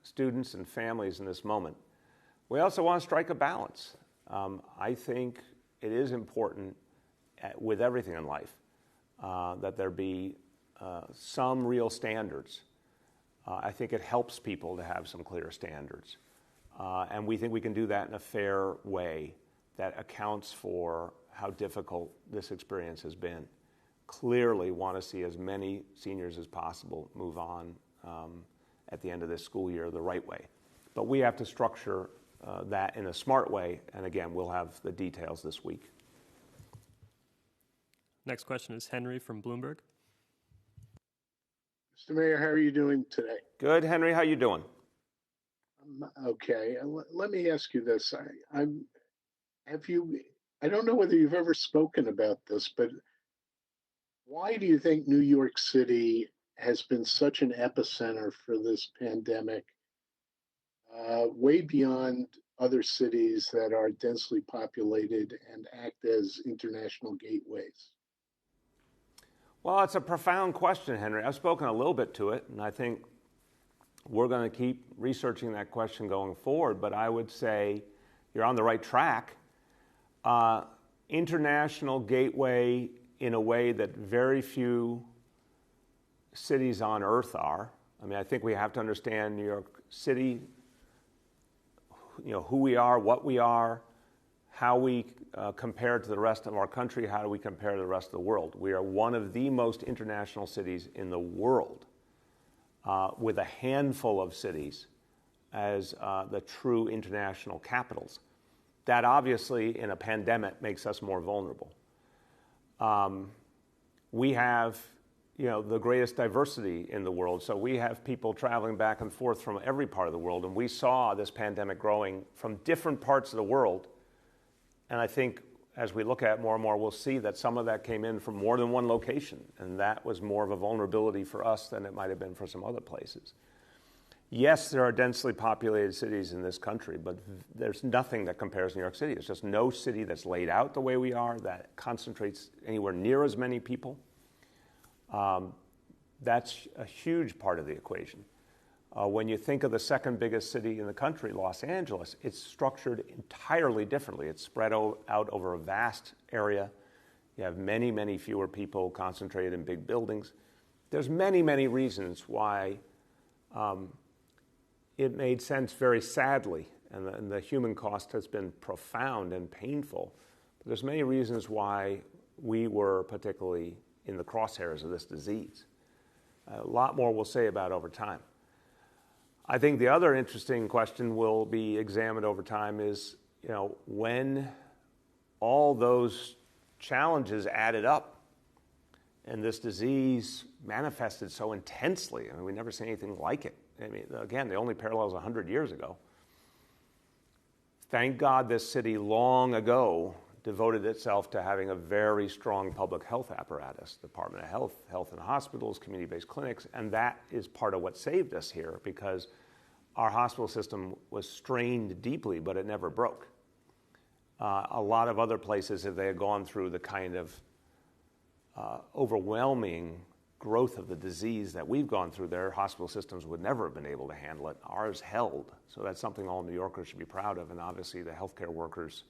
students and families in this moment. We also want to strike a balance. I think it is important with everything in life that there be some real standards. I think it helps people to have some clear standards. And we think we can do that in a fair way that accounts for how difficult this experience has been. Clearly want to see as many seniors as possible move on at the end of this school year the right way. But we have to structure that in a smart way, and again, we'll have the details this week. Next question is Henry from Bloomberg. Mr. Mayor, how are you doing today? Good, Henry. How you doing? Okay. Let me ask you this. I don't know whether you've ever spoken about this, but why do you think New York City has been such an epicenter for this pandemic, way beyond other cities that are densely populated and act as international gateways? Well, it's a profound question, Henry. I've spoken a little bit to it, and I think we're going to keep researching that question going forward, but I would say you're on the right track. International gateway in a way that very few cities on earth are. I mean, I think we have to understand New York City, who we are, what we are, how we compare to the rest of our country, how do we compare to the rest of the world. We are one of the most international cities in the world, with a handful of cities as the true international capitals. That obviously, in a pandemic, makes us more vulnerable. We have, the greatest diversity in the world. So we have people traveling back and forth from every part of the world. And we saw this pandemic growing from different parts of the world. And I think as we look at it more and more, we'll see that some of that came in from more than one location. And that was more of a vulnerability for us than it might have been for some other places. Yes, there are densely populated cities in this country, but there's nothing that compares to New York City. There's just no city that's laid out the way we are, that concentrates anywhere near as many people. That's a huge part of the equation. When you think of the second biggest city in the country, Los Angeles, it's structured entirely differently. It's spread out over a vast area. You have many, many fewer people concentrated in big buildings. There's many, many reasons why it made sense, very sadly, and the human cost has been profound and painful. But there's many reasons why we were particularly in the crosshairs of this disease. A lot more we'll say about over time. I think the other interesting question will be examined over time is, when all those challenges added up and this disease manifested so intensely. I mean, we never seen anything like it. I mean, again, the only parallel is 100 years ago. Thank God this city long ago devoted itself to having a very strong public health apparatus, Department of Health, health and hospitals, community-based clinics, and that is part of what saved us here because our hospital system was strained deeply, but it never broke. A lot of other places, if they had gone through the kind of overwhelming growth of the disease that we've gone through, their hospital systems would never have been able to handle it. Ours held. So that's something all New Yorkers should be proud of, and obviously the healthcare workers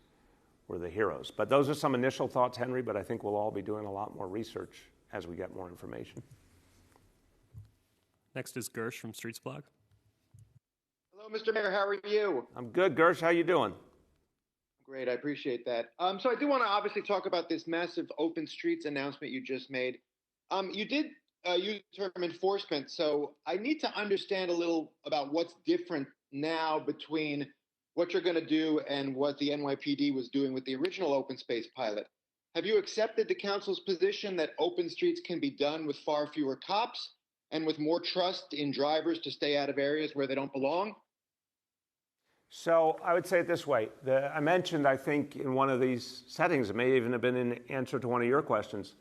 were the heroes. But those are some initial thoughts, Henry, but I think we'll all be doing a lot more research as we get more information. Next is Gersh from Streets Blog. Hello, Mr. Mayor. How are you? I'm good, Gersh. How you doing? Great. I appreciate that. So I do want to obviously talk about this massive open streets announcement you just made. You did use the term enforcement, so I need to understand a little about what's different now between what you're going to do and what the NYPD was doing with the original open space pilot. Have you accepted the council's position that open streets can be done with far fewer cops and with more trust in drivers to stay out of areas where they don't belong? So I would say it this way. I mentioned, I think, in one of these settings, it may even have been in answer to one of your questions,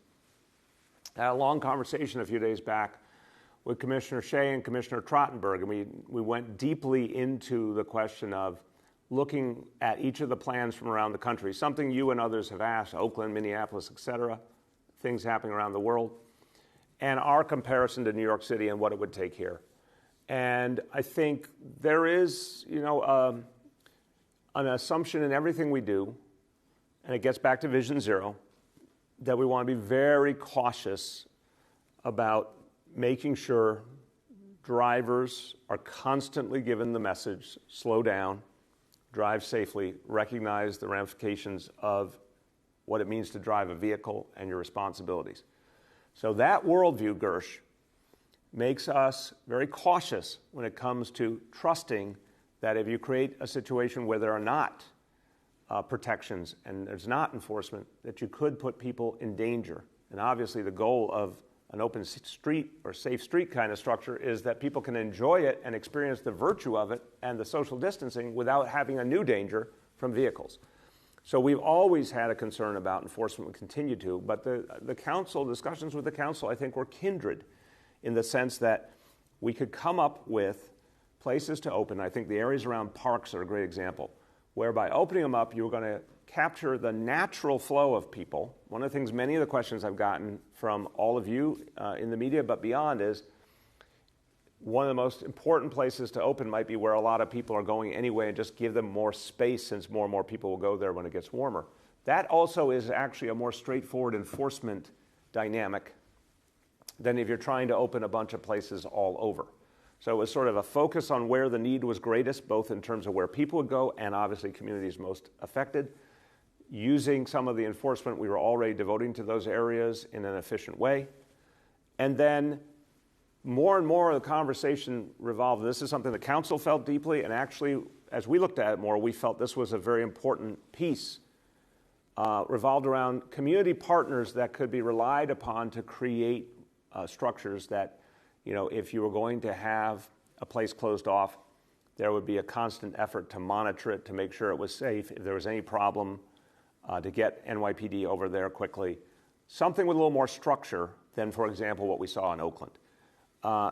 I had a long conversation a few days back with Commissioner Shea and Commissioner Trottenberg, and we went deeply into the question of looking at each of the plans from around the country, something you and others have asked, Oakland, Minneapolis, et cetera, things happening around the world, and our comparison to New York City and what it would take here. And I think there is, an assumption in everything we do, and it gets back to Vision Zero, that we want to be very cautious about making sure drivers are constantly given the message, slow down, drive safely, recognize the ramifications of what it means to drive a vehicle and your responsibilities. So that worldview, Gersh, makes us very cautious when it comes to trusting that if you create a situation where there are not protections and there's not enforcement, that you could put people in danger. And obviously the goal of an open street or safe street kind of structure is that people can enjoy it and experience the virtue of it and the social distancing without having a new danger from vehicles. So we've always had a concern about enforcement, we continue to, but the council, discussions with the council, I think were kindred in the sense that we could come up with places to open. I think the areas around parks are a great example, where by opening them up, you're going to capture the natural flow of people. One of the things, many of the questions I've gotten from all of you in the media, but beyond, is one of the most important places to open might be where a lot of people are going anyway, and just give them more space since more and more people will go there when it gets warmer. That also is actually a more straightforward enforcement dynamic than if you're trying to open a bunch of places all over. So it was sort of a focus on where the need was greatest, both in terms of where people would go and obviously communities most affected, using some of the enforcement we were already devoting to those areas in an efficient way. And then more and more of the conversation revolved, this is something the council felt deeply, and actually, as we looked at it more, we felt this was a very important piece, revolved around community partners that could be relied upon to create structures that, if you were going to have a place closed off, there would be a constant effort to monitor it, to make sure it was safe. If there was any problem, to get NYPD over there quickly. Something with a little more structure than, for example, what we saw in Oakland.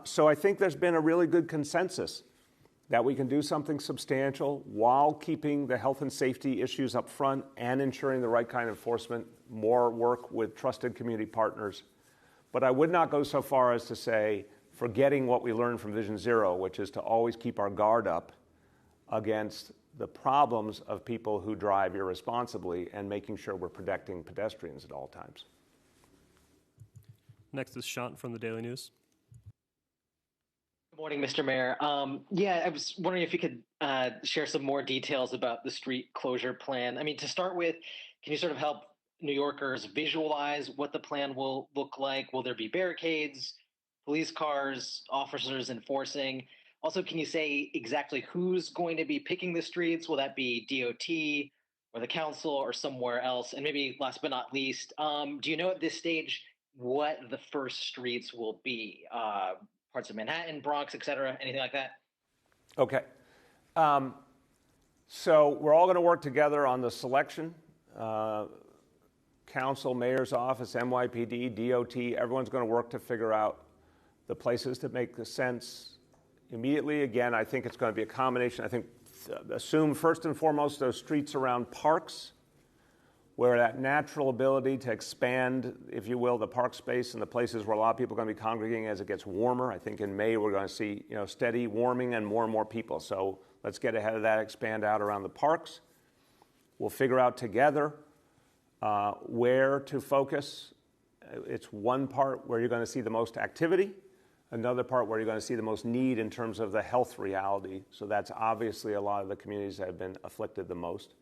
So I think there's been a really good consensus that we can do something substantial while keeping the health and safety issues up front and ensuring the right kind of enforcement, more work with trusted community partners. But I would not go so far as to say, forgetting what we learned from Vision Zero, which is to always keep our guard up against the problems of people who drive irresponsibly and making sure we're protecting pedestrians at all times. Next is Shant from the Daily News. Good morning, Mr. Mayor. I was wondering if you could share some more details about the street closure plan. I mean, to start with, can you sort of help New Yorkers visualize what the plan will look like? Will there be barricades, police cars, officers enforcing? Also, can you say exactly who's going to be picking the streets? Will that be DOT or the council or somewhere else? And maybe last but not least, do you know at this stage what the first streets will be? Parts of Manhattan, Bronx, et cetera, anything like that? Okay. So we're all going to work together on the selection. Council, mayor's office, NYPD, DOT, everyone's going to work to figure out the places that make the sense immediately. Again, I think it's going to be a combination. I think assume first and foremost those streets around parks, where that natural ability to expand, if you will, the park space and the places where a lot of people are going to be congregating as it gets warmer. I think in May we're going to see steady warming and more people. So let's get ahead of that, expand out around the parks. We'll figure out together where to focus. It's one part where you're going to see the most activity, another part where you're going to see the most need in terms of the health reality. So that's obviously a lot of the communities that have been afflicted the most.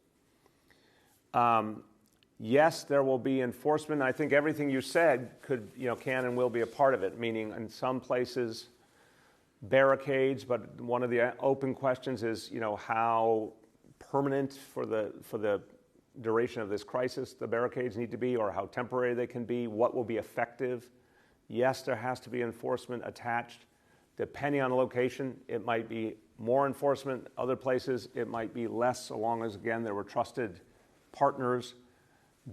Yes, there will be enforcement. I think everything you said can and will be a part of it, meaning in some places barricades, but one of the open questions is, how permanent for the duration of this crisis the barricades need to be, or how temporary they can be, what will be effective. Yes, there has to be enforcement attached. Depending on the location, it might be more enforcement. Other places, it might be less, so long as, again, there were trusted partners.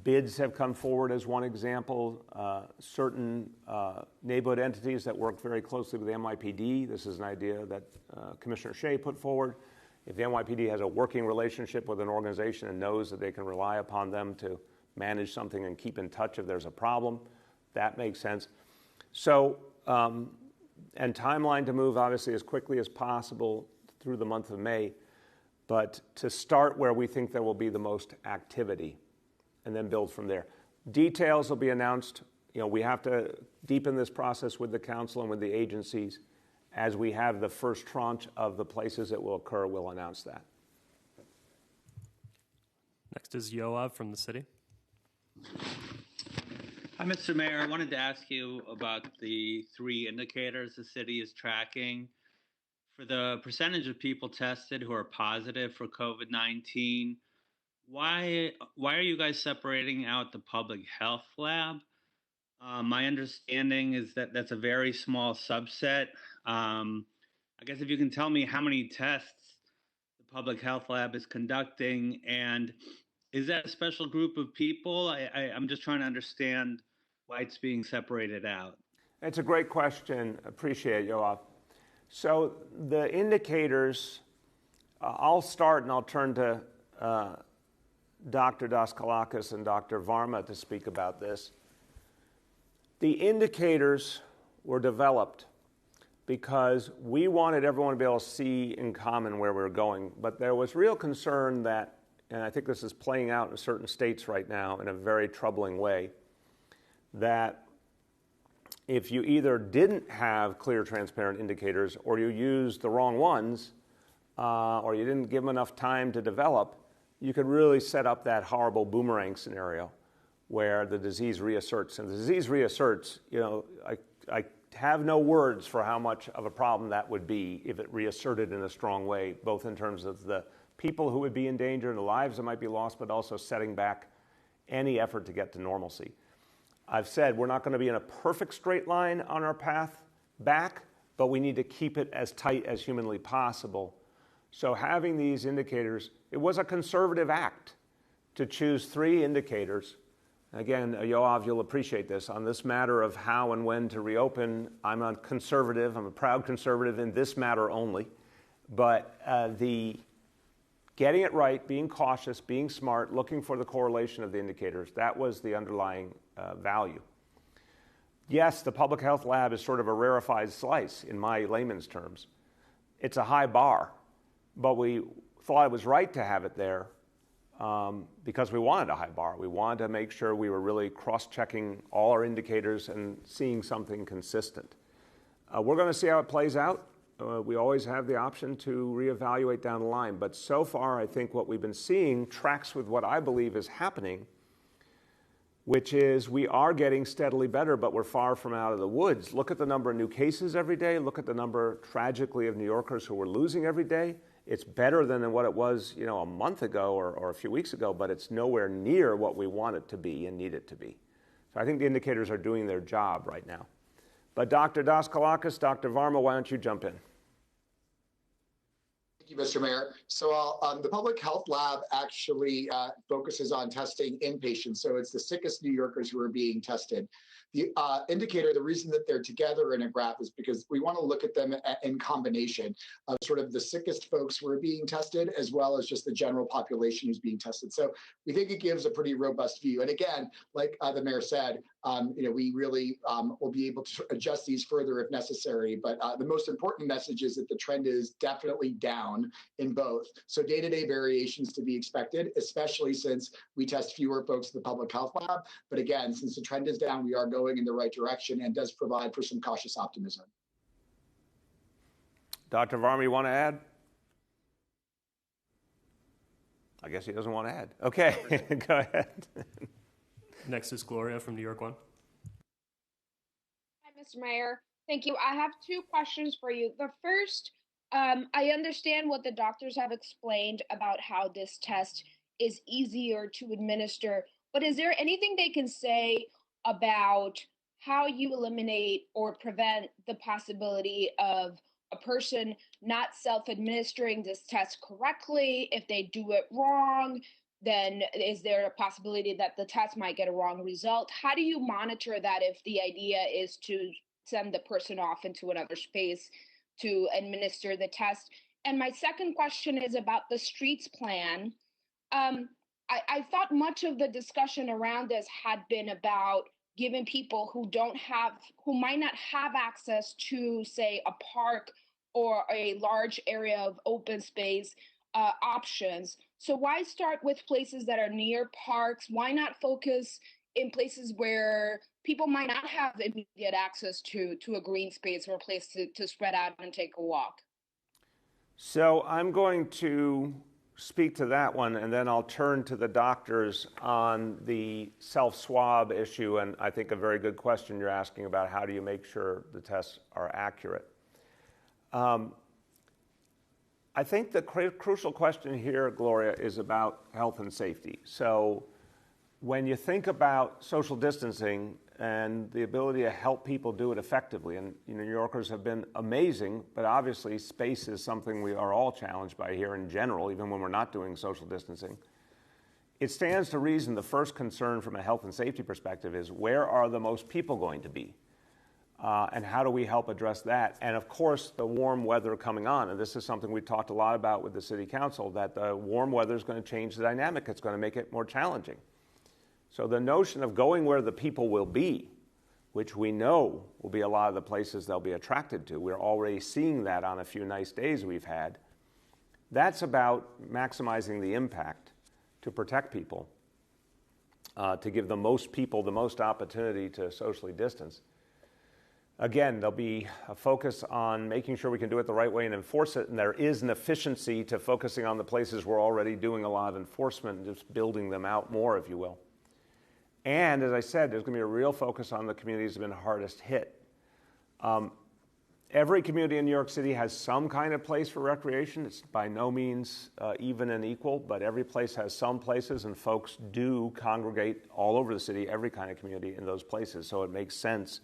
Bids have come forward as one example. Certain neighborhood entities that work very closely with the NYPD. This is an idea that Commissioner Shea put forward. If the NYPD has a working relationship with an organization and knows that they can rely upon them to manage something and keep in touch if there's a problem, that makes sense. So, and timeline to move obviously as quickly as possible through the month of May, but to start where we think there will be the most activity, and then build from there. Details will be announced. We have to deepen this process with the council and with the agencies. As we have the first tranche of the places it will occur, we'll announce that. Next is Yoav from the city. Hi, Mr. Mayor. I wanted to ask you about the 3 indicators the city is tracking. For the percentage of people tested who are positive for COVID-19, why are you guys separating out the public health lab? My understanding is that that's a very small subset. I guess if you can tell me how many tests the public health lab is conducting, and is that a special group of people? I'm just trying to understand why it's being separated out. It's a great question. Appreciate it, Yoav. So the indicators, I'll start and I'll turn to Dr. Daskalakis and Dr. Varma to speak about this. The indicators were developed because we wanted everyone to be able to see in common where we were going, but there was real concern that, and I think this is playing out in certain states right now in a very troubling way, that if you either didn't have clear, transparent indicators, or you used the wrong ones, or you didn't give them enough time to develop, you could really set up that horrible boomerang scenario where the disease reasserts. And the disease reasserts, I have no words for how much of a problem that would be if it reasserted in a strong way, both in terms of the people who would be in danger and the lives that might be lost, but also setting back any effort to get to normalcy. I've said we're not going to be in a perfect straight line on our path back, but we need to keep it as tight as humanly possible. So having these indicators, it was a conservative act to choose 3 indicators. Again, Yoav, you'll appreciate this. On this matter of how and when to reopen, I'm a conservative. I'm a proud conservative in this matter only. But the getting it right, being cautious, being smart, looking for the correlation of the indicators, that was the underlying value. Yes, the public health lab is sort of a rarefied slice in my layman's terms. It's a high bar, but we thought it was right to have it there because we wanted a high bar. We wanted to make sure we were really cross-checking all our indicators and seeing something consistent. We're going to see how it plays out. We always have the option to reevaluate down the line, but so far I think what we've been seeing tracks with what I believe is happening, which is we are getting steadily better, but we're far from out of the woods. Look at the number of new cases every day. Look at the number, tragically, of New Yorkers who we're losing every day. It's better than what it was, a month ago or a few weeks ago, but it's nowhere near what we want it to be and need it to be. So I think the indicators are doing their job right now. But Dr. Daskalakis, Dr. Varma, why don't you jump in? Thank you, Mr. Mayor. So the public health lab actually focuses on testing inpatients. So it's the sickest New Yorkers who are being tested. The indicator, the reason that they're together in a graph is because we want to look at them in combination of sort of the sickest folks who are being tested, as well as just the general population who's being tested. So we think it gives a pretty robust view. And again, like the mayor said, we really will be able to adjust these further if necessary. But the most important message is that the trend is definitely down in both. So day-to-day variations to be expected, especially since we test fewer folks in the public health lab. But again, since the trend is down, we are going in the right direction and does provide for some cautious optimism. Dr. Varma, you want to add? I guess he doesn't want to add. Okay, go ahead. Next is Gloria from New York One. Hi, Mr. Mayor. Thank you. I have two questions for you. The first, I understand what the doctors have explained about how this test is easier to administer, but is there anything they can say about how you eliminate or prevent the possibility of a person not self-administering this test correctly? If they do it wrong, then is there a possibility that the test might get a wrong result? How do you monitor that if the idea is to send the person off into another space to administer the test? And my second question is about the streets plan. I thought much of the discussion around this had been about giving people who might not have access to, say, a park or a large area of open space options. So why start with places that are near parks? Why not focus in places where people might not have immediate access to a green space or a place to spread out and take a walk? So I'm going to speak to that one, and then I'll turn to the doctors on the self-swab issue, and I think a very good question you're asking about how do you make sure the tests are accurate. I think the crucial question here, Gloria, is about health and safety. So when you think about social distancing and the ability to help people do it effectively, and New Yorkers have been amazing, but obviously space is something we are all challenged by here in general, even when we're not doing social distancing. It stands to reason the first concern from a health and safety perspective is where are the most people going to be? And how do we help address that? And of course, the warm weather coming on, and this is something we talked a lot about with the City Council, that the warm weather is going to change the dynamic. It's going to make it more challenging. So the notion of going where the people will be, which we know will be a lot of the places they'll be attracted to, we're already seeing that on a few nice days we've had, that's about maximizing the impact to protect people, to give the most people the most opportunity to socially distance. Again, there'll be a focus on making sure we can do it the right way and enforce it, and there is an efficiency to focusing on the places we're already doing a lot of enforcement and just building them out more, if you will. And as I said, there's going to be a real focus on the communities that have been hardest hit. Every community in New York City has some kind of place for recreation. It's by no means even and equal, but every place has some places, and folks do congregate all over the city, every kind of community in those places, so it makes sense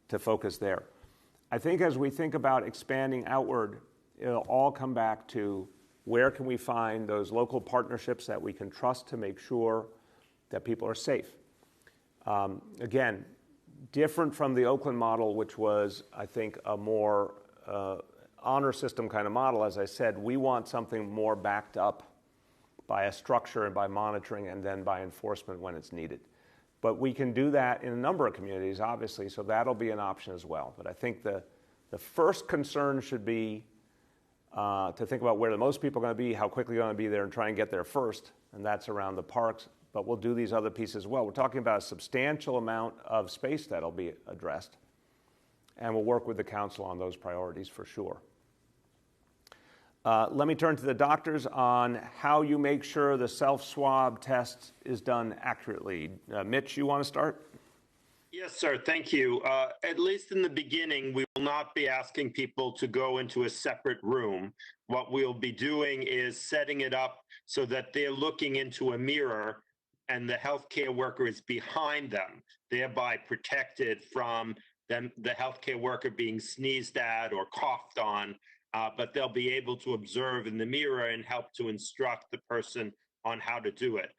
to focus there. I think as we think about expanding outward, it'll all come back to where can we find those local partnerships that we can trust to make sure that people are safe. Again, different from the Oakland model, which was, I think, a more honor system kind of model, as I said, we want something more backed up by a structure and by monitoring and then by enforcement when it's needed. But we can do that in a number of communities, obviously, so that'll be an option as well. But I think the first concern should be to think about where the most people are going to be, how quickly they're going to be there, and try and get there first, and that's around the parks. But we'll do these other pieces as well. We're talking about a substantial amount of space that'll be addressed, and we'll work with the council on those priorities for sure. Let me turn to the doctors on how you make sure the self-swab test is done accurately. Mitch, you want to start? Yes, sir. Thank you. At least in the beginning, we will not be asking people to go into a separate room. What we'll be doing is setting it up so that they're looking into a mirror and the healthcare worker is behind them, thereby protected from them, the healthcare worker being sneezed at or coughed on, but they'll be able to observe in the mirror and help to instruct the person on how to do it.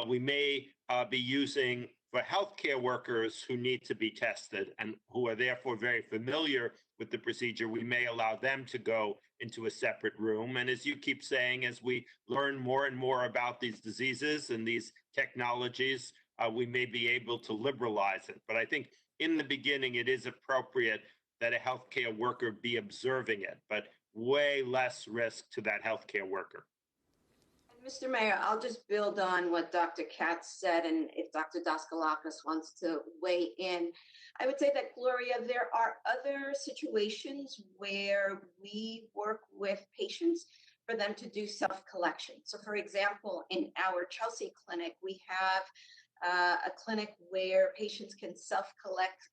We may be using, for healthcare workers who need to be tested and who are therefore very familiar with the procedure, we may allow them to go into a separate room. And as you keep saying, as we learn more and more about these diseases and these technologies, we may be able to liberalize it. But I think in the beginning, it is appropriate that a healthcare worker be observing it, but way less risk to that healthcare worker. Mr. Mayor, I'll just build on what Dr. Katz said, and if Dr. Daskalakis wants to weigh in, I would say that, Gloria, there are other situations where we work with patients for them to do self-collection. So, for example, in our Chelsea clinic, we have a clinic where patients can self-collect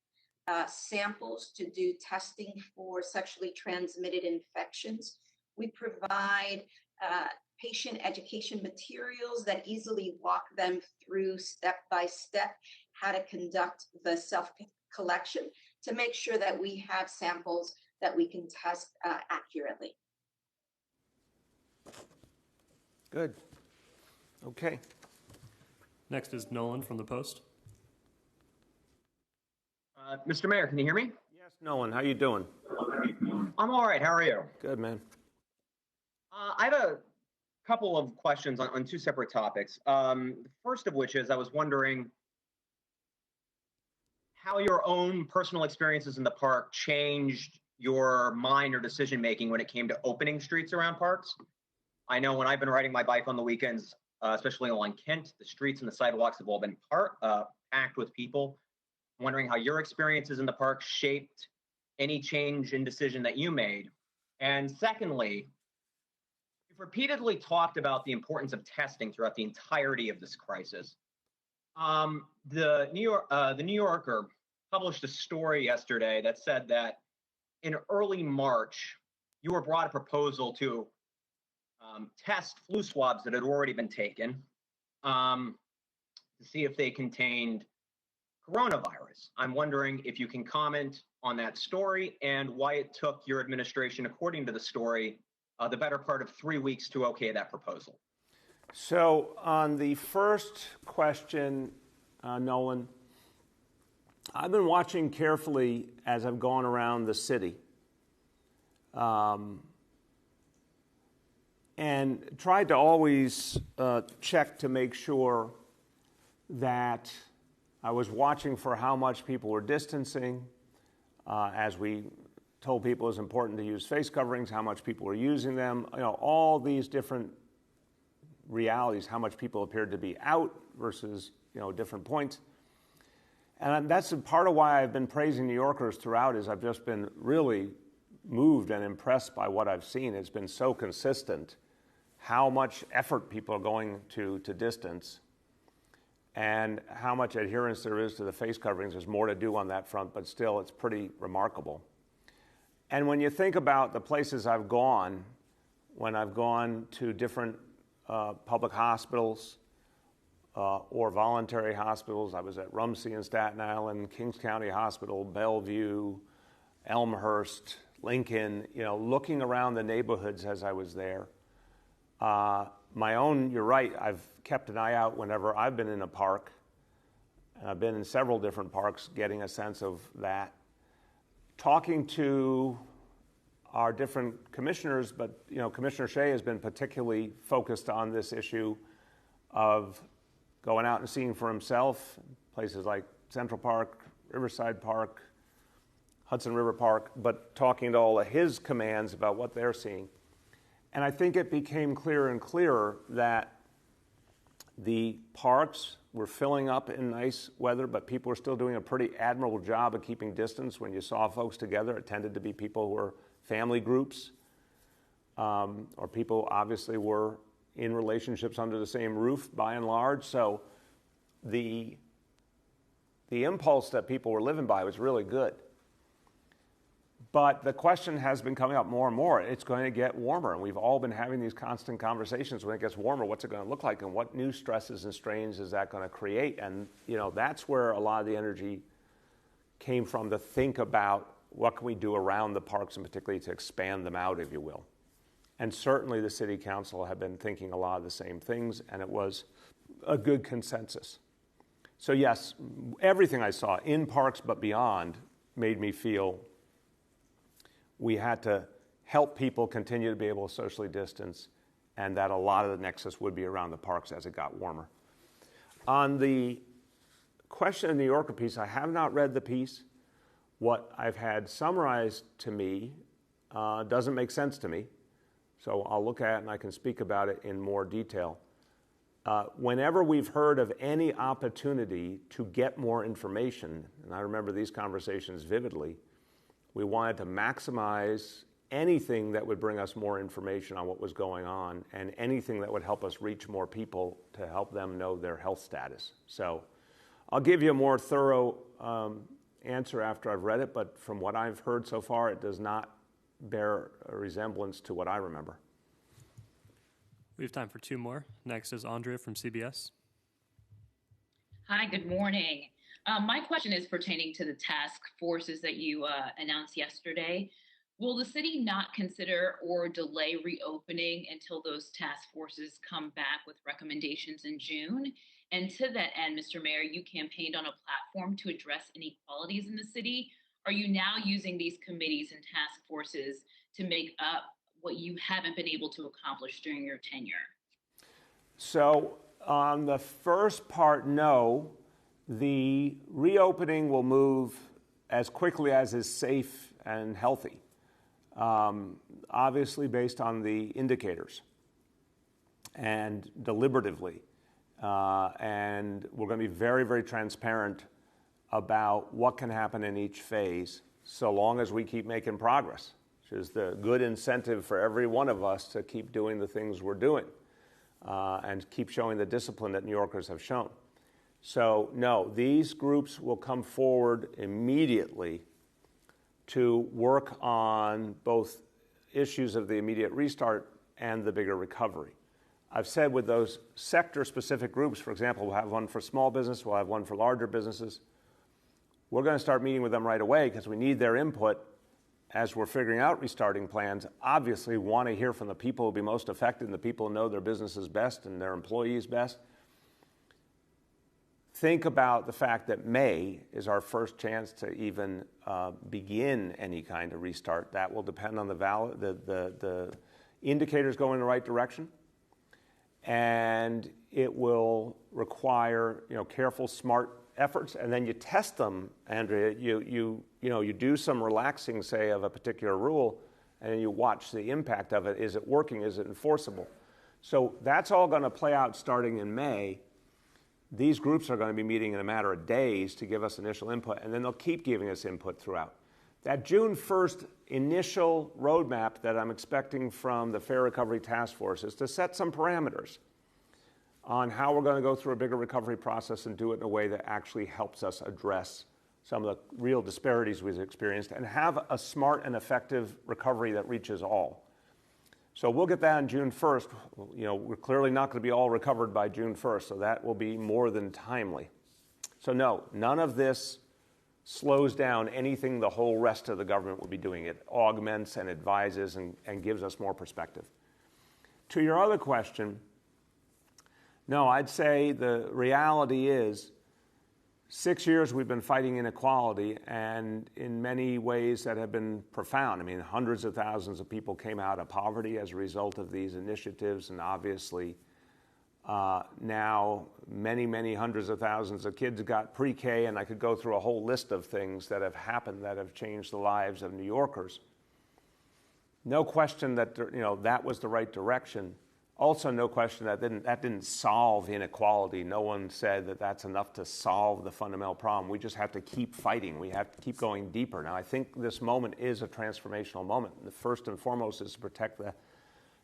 samples to do testing for sexually transmitted infections. We provide patient education materials that easily walk them through step by step how to conduct the self-collection to make sure that we have samples that we can test accurately. Good. Okay. Next is Nolan from the Post. Mr. Mayor, can you hear me? Yes, Nolan, how you doing? I'm all right. How are you? Good, man. I have a couple of questions on two separate topics. The first of which is I was wondering how your own personal experiences in the park changed your mind or decision making when it came to opening streets around parks. I know when I've been riding my bike on the weekends, especially along Kent, the streets and the sidewalks have all been packed with people. I'm wondering how your experiences in the park shaped any change in decision that you made. And secondly, you've repeatedly talked about the importance of testing throughout the entirety of this crisis. The New Yorker published a story yesterday that said that in early March, you were brought a proposal to test flu swabs that had already been taken to see if they contained coronavirus. I'm wondering if you can comment on that story and why it took your administration, according to the story, the better part of 3 weeks to okay that proposal. So on the first question, Nolan, I've been watching carefully as I've gone around the city and tried to always check to make sure that I was watching for how much people were distancing, as we told people it was important to use face coverings, how much people were using them, all these different realities, how much people appeared to be out versus, different points. And that's part of why I've been praising New Yorkers throughout is I've just been really moved and impressed by what I've seen. It's been so consistent how much effort people are going to distance and how much adherence there is to the face coverings. There's more to do on that front, but still it's pretty remarkable. And when you think about the places I've gone, when I've gone to different public hospitals or voluntary hospitals, I was at Rumsey in Staten Island, Kings County Hospital, Bellevue, Elmhurst, Lincoln, looking around the neighborhoods as I was there. My own, you're right, I've kept an eye out whenever I've been in a park, and I've been in several different parks getting a sense of that. Talking to our different commissioners, but Commissioner Shea has been particularly focused on this issue of going out and seeing for himself places like Central Park, Riverside Park, Hudson River Park, but talking to all of his commands about what they're seeing. And I think it became clearer and clearer that the parks were filling up in nice weather, but people were still doing a pretty admirable job of keeping distance. When you saw folks together, it tended to be people who were family groups, or people obviously were in relationships under the same roof by and large. So the impulse that people were living by was really good. But the question has been coming up more and more. It's going to get warmer, and we've all been having these constant conversations. When it gets warmer, what's it going to look like, and what new stresses and strains is that going to create? And that's where a lot of the energy came from, to think about what can we do around the parks, and particularly to expand them out, if you will. And certainly the City Council have been thinking a lot of the same things, and it was a good consensus. So yes, everything I saw in parks but beyond made me feel we had to help people continue to be able to socially distance, and that a lot of the nexus would be around the parks as it got warmer. On the question in the New Yorker piece, I have not read the piece. What I've had summarized to me doesn't make sense to me, so I'll look at it and I can speak about it in more detail. Whenever we've heard of any opportunity to get more information, and I remember these conversations vividly, we wanted to maximize anything that would bring us more information on what was going on, and anything that would help us reach more people to help them know their health status. So I'll give you a more thorough answer after I've read it, but from what I've heard so far, it does not bear a resemblance to what I remember. We have time for two more. Next is Andrea from CBS. Hi, good morning. My question is pertaining to the task forces that you announced yesterday. Will the city not consider or delay reopening until those task forces come back with recommendations in June? And to that end, Mr. Mayor, you campaigned on a platform to address inequalities in the city. Are you now using these committees and task forces to make up what you haven't been able to accomplish during your tenure? So on the first part, no. The reopening will move as quickly as is safe and healthy, obviously based on the indicators and deliberatively. And we're going to be very, very transparent about what can happen in each phase, so long as we keep making progress, which is the good incentive for every one of us to keep doing the things we're doing and keep showing the discipline that New Yorkers have shown. So no, these groups will come forward immediately to work on both issues of the immediate restart and the bigger recovery. I've said with those sector-specific groups, for example, we'll have one for small business, we'll have one for larger businesses. We're going to start meeting with them right away because we need their input as we're figuring out restarting plans. Obviously, we want to hear from the people who will be most affected and the people who know their businesses best and their employees best. Think about the fact that May is our first chance to even begin any kind of restart. That will depend on the indicators going in the right direction, and it will require careful, smart efforts. And then you test them, Andrea. You do some relaxing, say, of a particular rule, and then you watch the impact of it. Is it working? Is it enforceable? So that's all going to play out starting in May. These groups are going to be meeting in a matter of days to give us initial input, and then they'll keep giving us input throughout. That June 1st initial roadmap that I'm expecting from the Fair Recovery Task Force is to set some parameters on how we're going to go through a bigger recovery process and do it in a way that actually helps us address some of the real disparities we've experienced and have a smart and effective recovery that reaches all. So we'll get that on June 1st. We're clearly not going to be all recovered by June 1st, so that will be more than timely. So no, none of this slows down anything the whole rest of the government will be doing. It augments and advises and gives us more perspective. To your other question, no, I'd say the reality is 6 years we've been fighting inequality, and in many ways that have been profound. I mean, hundreds of thousands of people came out of poverty as a result of these initiatives, and obviously now many hundreds of thousands of kids got pre-K, and I could go through a whole list of things that have happened that have changed the lives of New Yorkers. No question that that was the right direction. Also, no question that didn't solve inequality. No one said that that's enough to solve the fundamental problem. We just have to keep fighting. We have to keep going deeper. Now, I think this moment is a transformational moment. The first and foremost is to protect the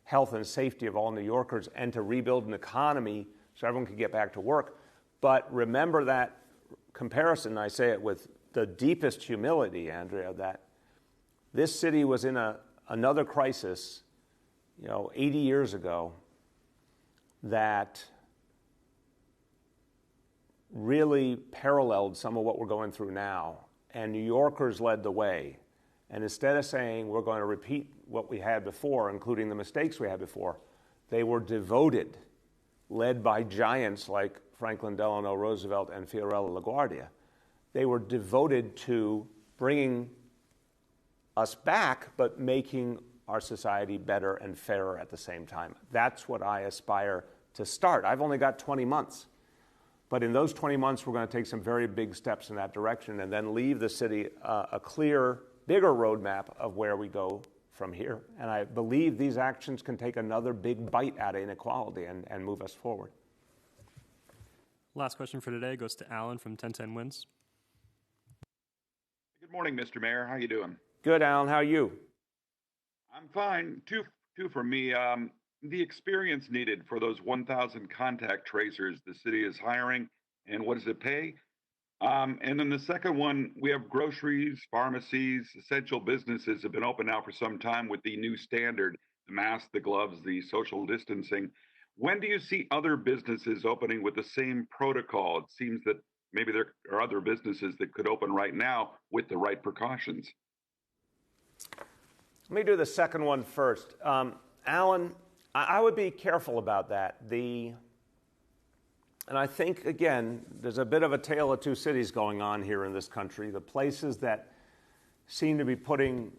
health and safety of all New Yorkers and to rebuild an economy so everyone can get back to work. But remember that comparison, I say it with the deepest humility, Andrea, that this city was in another crisis, 80 years ago, that really paralleled some of what we're going through now. And New Yorkers led the way. And instead of saying we're going to repeat what we had before, including the mistakes we had before, they were devoted, led by giants like Franklin Delano Roosevelt and Fiorello LaGuardia. They were devoted to bringing us back, but making our society better and fairer at the same time. That's what I aspire to start. I've only got 20 months. But in those 20 months, we're going to take some very big steps in that direction and then leave the city a clear, bigger roadmap of where we go from here. And I believe these actions can take another big bite out of inequality and move us forward. Last question for today goes to Alan from 1010 Wins. Good morning, Mr. Mayor. How you doing? Good, Alan. How are you? I'm fine. Two for me. The experience needed for those 1,000 contact tracers the city is hiring, and what does it pay? And then the second one, we have groceries, pharmacies, essential businesses have been open now for some time with the new standard, the mask, the gloves, the social distancing. When do you see other businesses opening with the same protocol? It seems that maybe there are other businesses that could open right now with the right precautions. Let me do the second one first. Alan, I would be careful about that. And I think, again, there's a bit of a tale of two cities going on here in this country. The places that seem to be putting,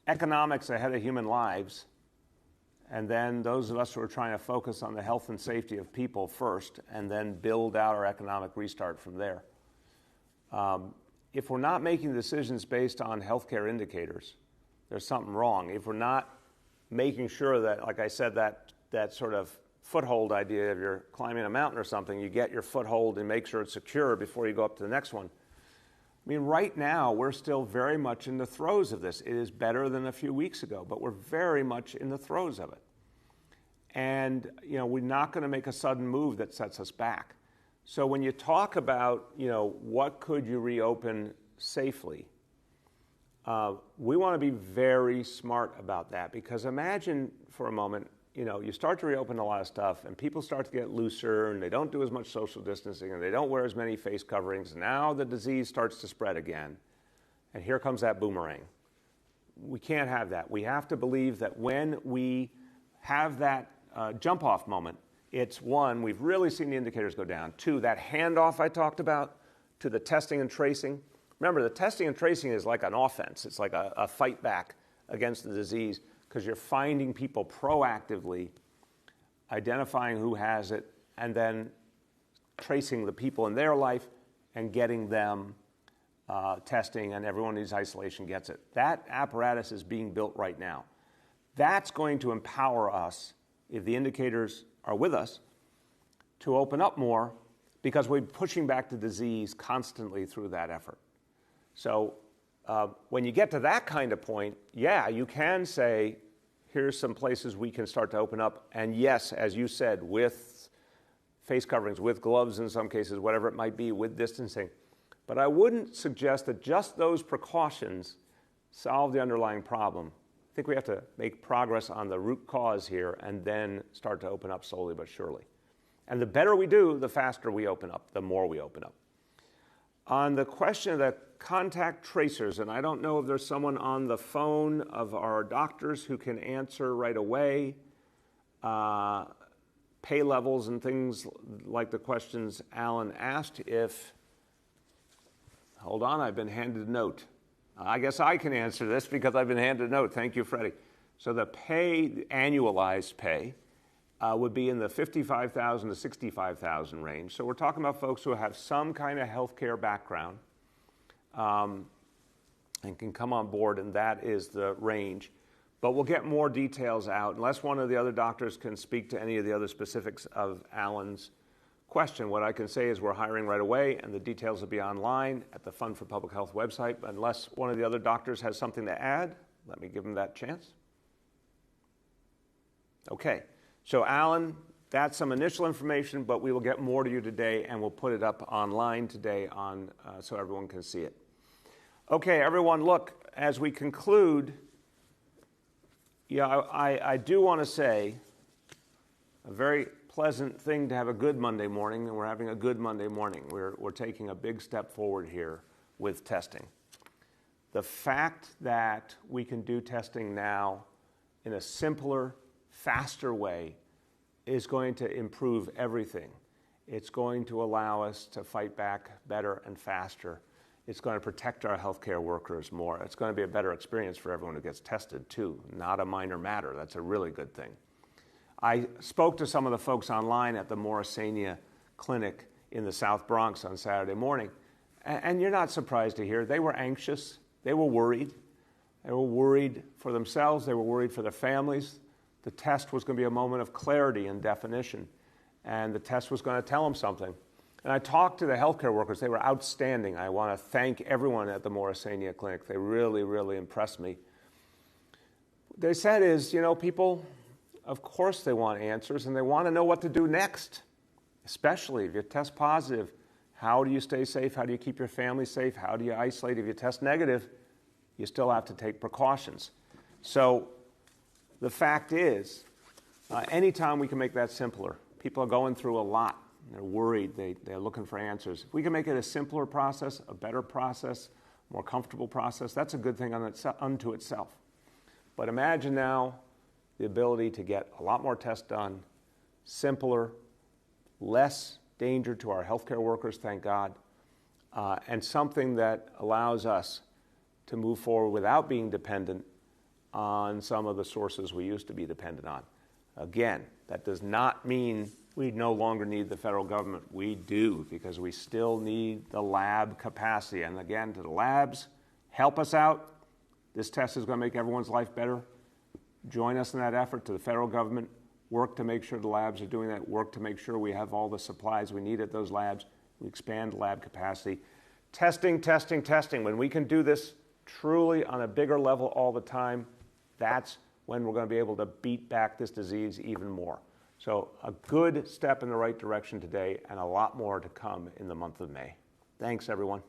economics ahead of human lives, and then those of us who are trying to focus on the health and safety of people first, and then build out our economic restart from there. If we're not making decisions based on healthcare indicators, there's something wrong. If we're not making sure that, like I said, that sort of foothold idea of you're climbing a mountain or something, you get your foothold and make sure it's secure before you go up to the next one. I mean, right now, we're still very much in the throes of this. It is better than a few weeks ago, but we're very much in the throes of it. And, we're not going to make a sudden move that sets us back. So when you talk about, what could you reopen safely, we want to be very smart about that, because imagine for a moment, you start to reopen a lot of stuff and people start to get looser and they don't do as much social distancing and they don't wear as many face coverings. Now the disease starts to spread again. And here comes that boomerang. We can't have that. We have to believe that when we have that jump off moment, it's one, we've really seen the indicators go down. Two, that handoff I talked about to the testing and tracing. Remember, the testing and tracing is like an offense. It's like a fight back against the disease, because you're finding people proactively, identifying who has it, and then tracing the people in their life and getting them testing, and everyone in isolation gets it. That apparatus is being built right now. That's going to empower us, if the indicators are with us, to open up more, because we're pushing back the disease constantly through that effort. So when you get to that kind of point, yeah, you can say, here's some places we can start to open up. And yes, as you said, with face coverings, with gloves in some cases, whatever it might be, with distancing. But I wouldn't suggest that just those precautions solve the underlying problem. I think we have to make progress on the root cause here and then start to open up slowly but surely. And the better we do, the faster we open up, the more we open up. On the question of the contact tracers, and I don't know if there's someone on the phone of our doctors who can answer right away, pay levels and things like the questions Alan asked. If Hold on, I've been handed a note. I guess I can answer this because I've been handed a note. Thank you, Freddie. So the pay, the annualized pay, would be in the $55,000 to $65,000 range. So we're talking about folks who have some kind of healthcare background and can come on board, and that is the range. But we'll get more details out. Unless one of the other doctors can speak to any of the other specifics of Alan's question, what I can say is we're hiring right away, and the details will be online at the Fund for Public Health website. But unless one of the other doctors has something to add, let me give him that chance. Okay, so Alan, that's some initial information, but we will get more to you today, and we'll put it up online today on so everyone can see it. Okay, everyone, look, as we conclude, I do want to say a very pleasant thing to have a good Monday morning, and we're having a good Monday morning. We're taking a big step forward here with testing. The fact that we can do testing now in a simpler, faster way is going to improve everything. It's going to allow us to fight back better and faster. It's going to protect our healthcare workers more. It's going to be a better experience for everyone who gets tested, too. Not a minor matter. That's a really good thing. I spoke to some of the folks online at the Morrisania Clinic in the South Bronx on Saturday morning, and you're not surprised to hear they were anxious. They were worried. They were worried for themselves. They were worried for their families. The test was going to be a moment of clarity and definition, and the test was going to tell them something. And I talked to the healthcare workers. They were outstanding. I want to thank everyone at the Morrisania Clinic. They really, really impressed me. What they said is, people, of course they want answers, and they want to know what to do next, especially if you test positive. How do you stay safe? How do you keep your family safe? How do you isolate? If you test negative, you still have to take precautions. So the fact is, anytime we can make that simpler, people are going through a lot. They're worried. They're looking for answers. If we can make it a simpler process, a better process, more comfortable process, that's a good thing unto itself. But imagine now the ability to get a lot more tests done, simpler, less danger to our healthcare workers, thank God, and something that allows us to move forward without being dependent on some of the sources we used to be dependent on. Again, that does not mean we no longer need the federal government. We do, because we still need the lab capacity. And again, to the labs, help us out. This test is going to make everyone's life better. Join us in that effort. To the federal government, work to make sure the labs are doing that. Work to make sure we have all the supplies we need at those labs. We expand lab capacity. Testing, testing, testing. When we can do this truly on a bigger level all the time, that's when we're going to be able to beat back this disease even more. So a good step in the right direction today, and a lot more to come in the month of May. Thanks, everyone.